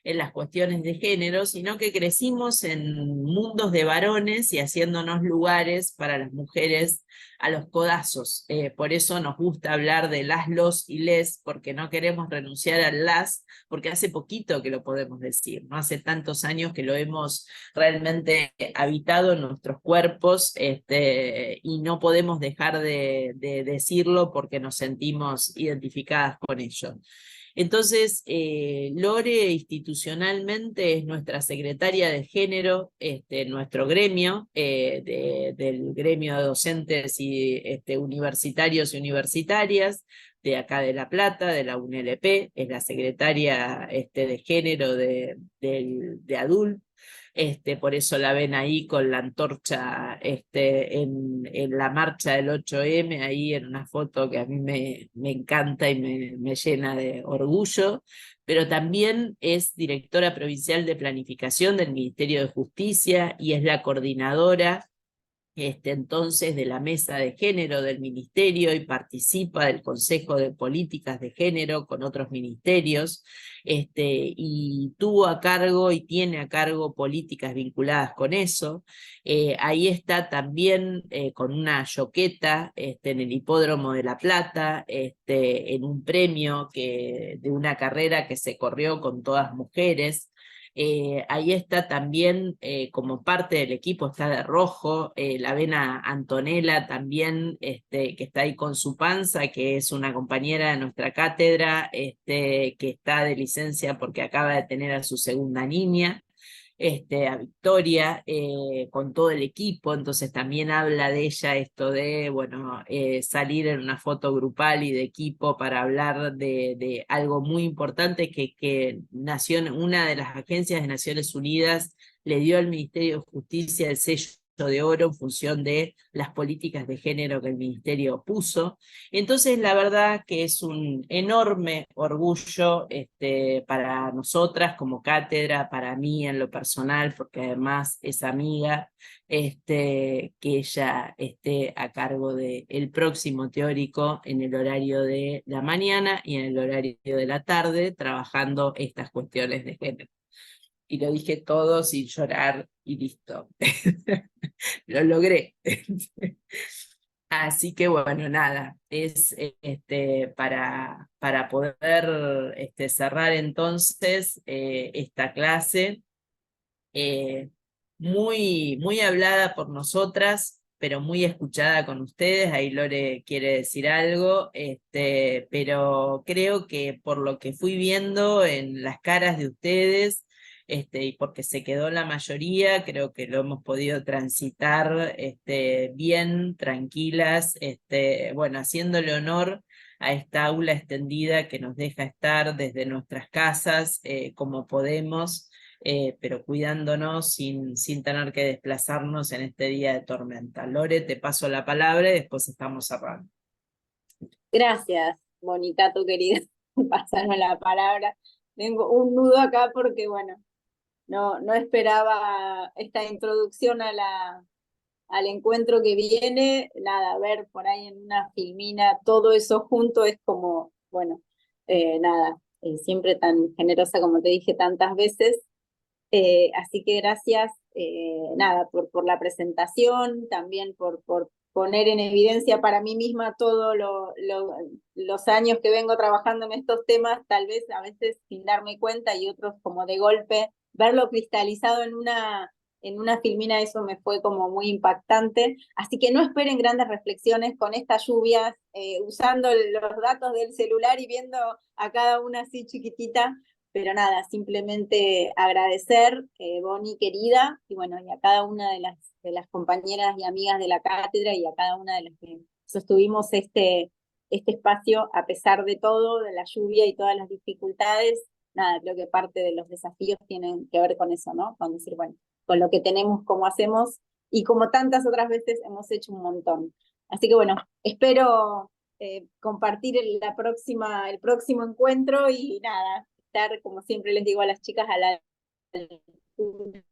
en las cuestiones de género, sino que crecimos en mundos de varones y haciéndonos lugares para las mujeres a los codazos. Por eso nos gusta hablar de las, los y les, porque no queremos renunciar al las, porque hace poquito que lo podemos decir, no hace tantos años que lo hemos realmente habitado en nuestros cuerpos, y no podemos dejar de decirlo porque nos sentimos identificadas con ello. Entonces, Lore institucionalmente es nuestra secretaria de género, nuestro gremio, del gremio de docentes y universitarios y universitarias, de acá de La Plata, de la UNLP, es la secretaria de género de ADUL. Por eso la ven ahí con la antorcha en la marcha del 8M, ahí en una foto que a mí me encanta y me llena de orgullo, pero también es directora provincial de planificación del Ministerio de Justicia y es la coordinadora entonces de la mesa de género del ministerio y participa del Consejo de Políticas de Género con otros ministerios, y tuvo a cargo y tiene a cargo políticas vinculadas con eso. Ahí está también con una yoqueta en el Hipódromo de La Plata, en un premio de una carrera que se corrió con todas mujeres. Ahí está también como parte del equipo, está de rojo, la Vena Antonella también, que está ahí con su panza, que es una compañera de nuestra cátedra, que está de licencia porque acaba de tener a su segunda niña. A Victoria, con todo el equipo, entonces también habla de ella esto de, bueno, salir en una foto grupal y de equipo para hablar de algo muy importante que una de las agencias de Naciones Unidas le dio al Ministerio de Justicia el sello de oro en función de las políticas de género que el ministerio puso. Entonces, la verdad que es un enorme orgullo para nosotras como cátedra, para mí en lo personal, porque además es amiga, que ella esté a cargo del próximo teórico en el horario de la mañana y en el horario de la tarde, trabajando estas cuestiones de género. Y lo dije todo sin llorar y listo. Lo logré. Así que bueno, nada, es para poder cerrar entonces esta clase, eh, muy hablada por nosotras, pero muy escuchada con ustedes. Ahí Lore quiere decir algo, pero creo que por lo que fui viendo en las caras de ustedes, y porque se quedó la mayoría, creo que lo hemos podido transitar bien, tranquilas, bueno, haciéndole honor a esta aula extendida que nos deja estar desde nuestras casas como podemos, pero cuidándonos sin tener que desplazarnos en este día de tormenta. Lore, te paso la palabra y después estamos cerrando. Gracias, Monitato querida, pasarme la palabra. Tengo un nudo acá porque, bueno, no esperaba esta introducción al encuentro que viene. Nada, ver por ahí en una filmina todo eso junto es como, bueno, nada, siempre tan generosa como te dije tantas veces. Así que gracias, nada, por la presentación, también por poner en evidencia para mí misma todos los años que vengo trabajando en estos temas, tal vez a veces sin darme cuenta y otros como de golpe, verlo cristalizado en una filmina, eso me fue como muy impactante. Así que no esperen grandes reflexiones con estas lluvias, usando los datos del celular y viendo a cada una así chiquitita. Pero nada, simplemente agradecer, Bonnie querida, y bueno, y a cada una de las compañeras y amigas de la cátedra y a cada una de las que sostuvimos este espacio a pesar de todo, de la lluvia y todas las dificultades. Nada, creo que parte de los desafíos tienen que ver con eso, ¿no? Con decir, bueno, con lo que tenemos, cómo hacemos, y como tantas otras veces hemos hecho un montón. Así que bueno, espero compartir el próximo encuentro y nada, estar, como siempre les digo a las chicas, a la altura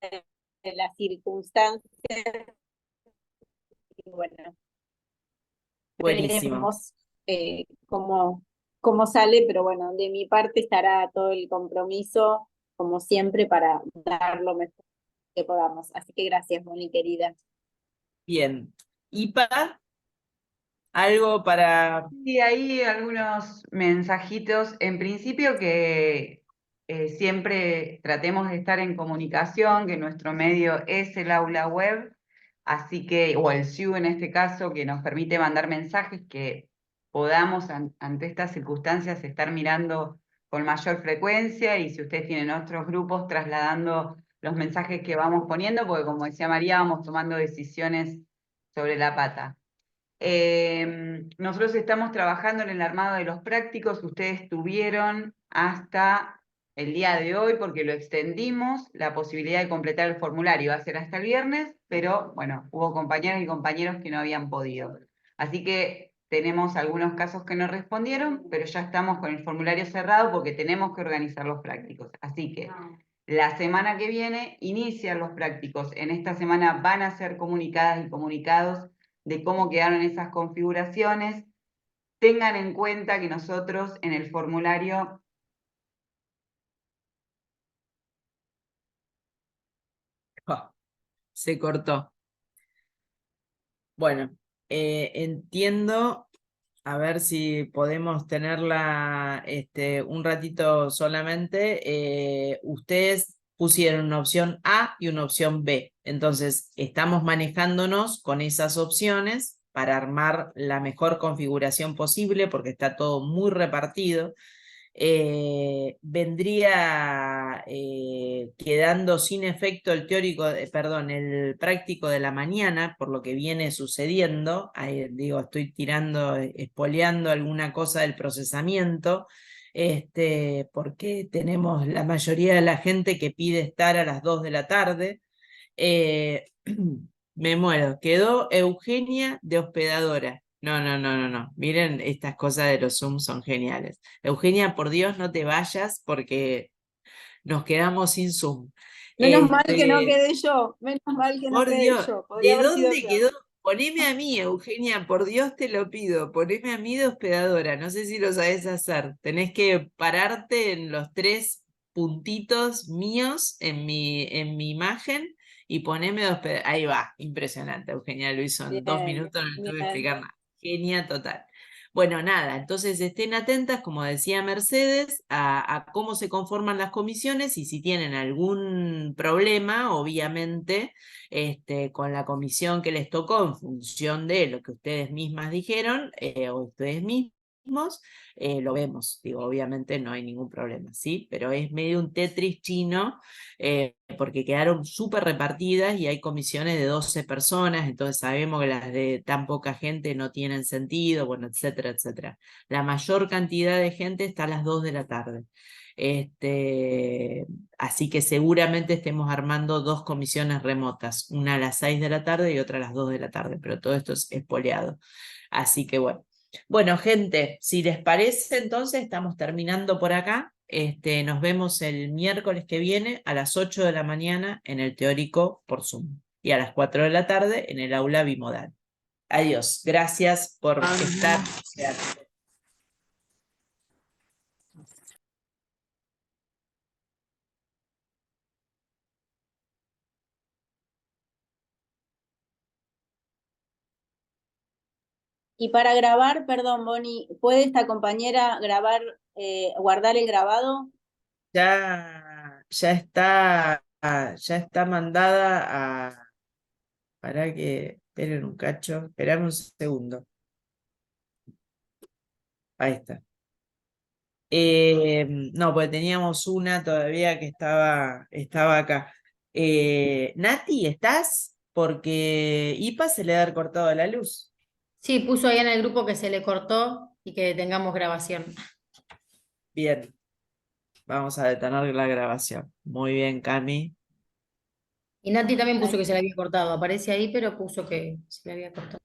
de las circunstancias. Y bueno, Buenísimo. veremos cómo sale, pero bueno, de mi parte estará todo el compromiso, como siempre, para dar lo mejor que podamos. Así que gracias, Moni, querida. Bien. Ipa, algo para... Y ahí algunos mensajitos. En principio que siempre tratemos de estar en comunicación, que nuestro medio es el aula web, así que, o el SIU en este caso, que nos permite mandar mensajes, que podamos ante estas circunstancias estar mirando con mayor frecuencia, y si ustedes tienen otros grupos, trasladando los mensajes que vamos poniendo, porque como decía María, vamos tomando decisiones sobre la pata. Nosotros estamos trabajando en el armado de los prácticos. Ustedes tuvieron hasta el día de hoy, porque lo extendimos, la posibilidad de completar el formulario. Va a ser hasta el viernes, pero bueno, hubo compañeras y compañeros que no habían podido. Así que tenemos algunos casos que no respondieron, pero ya estamos con el formulario cerrado porque tenemos que organizar los prácticos. Así que La semana que viene inician los prácticos. En esta semana van a ser comunicadas y comunicados de cómo quedaron esas configuraciones. Tengan en cuenta que nosotros en el formulario... Se cortó. Bueno, entiendo, a ver si podemos tenerla un ratito solamente. Ustedes pusieron una opción A y una opción B. Entonces, estamos manejándonos con esas opciones para armar la mejor configuración posible porque está todo muy repartido. Vendría quedando sin efecto el teórico, perdón, el práctico de la mañana, por lo que viene sucediendo. Ahí, digo, estoy tirando, espoleando alguna cosa del procesamiento, porque tenemos la mayoría de la gente que pide estar a las 2 de la tarde. Eh, Me muero. Quedó Eugenia de hospedadora. No, no, no, no, no. Miren, estas cosas de los Zoom son geniales. Eugenia, por Dios, no te vayas porque nos quedamos sin Zoom. Menos mal que no Este, quedé yo, menos mal que no por quedé Dios, yo, podría ¿de haber sido dónde yo. quedó? Poneme a mí, Eugenia, por Dios te lo pido. Poneme a mí de hospedadora. No sé si lo sabés hacer. Tenés que pararte en los 3 puntitos míos en mi imagen y poneme de hospedadora. Ahí va, impresionante, Eugenia. Lo hizo en 2 Bien, minutos, no le tuve que bien. explicar nada. Genia total. Bueno, nada, entonces estén atentas, como decía Mercedes, a cómo se conforman las comisiones y si tienen algún problema, obviamente con la comisión que les tocó en función de lo que ustedes mismas dijeron o ustedes mismos, lo vemos. Digo, obviamente no hay ningún problema, ¿sí? Pero es medio un Tetris chino porque quedaron súper repartidas y hay comisiones de 12 personas, entonces sabemos que las de tan poca gente no tienen sentido, bueno, etcétera, etcétera. La mayor cantidad de gente está a las 2 de la tarde. Así que seguramente estemos armando 2 comisiones remotas, una a las 6 de la tarde y otra a las 2 de la tarde, pero todo esto es espoleado. Así que bueno. Bueno, gente, si les parece, entonces estamos terminando por acá. Nos vemos el miércoles que viene a las 8 de la mañana en el teórico por Zoom y a las 4 de la tarde en el aula bimodal. Adiós. Gracias por estar. Y para grabar, perdón, Bonnie, ¿puede esta compañera grabar, guardar el grabado? Ya está mandada a. Para que. Esperen un cacho. Esperame un segundo. Ahí está. No, porque teníamos una todavía que estaba acá. Nati, ¿estás? Porque IPA se le ha cortado la luz. Sí, puso ahí en el grupo que se le cortó y que tengamos grabación. Bien, vamos a detener la grabación. Muy bien, Cami. Y Nati también puso que se le había cortado. Aparece ahí, pero puso que se le había cortado.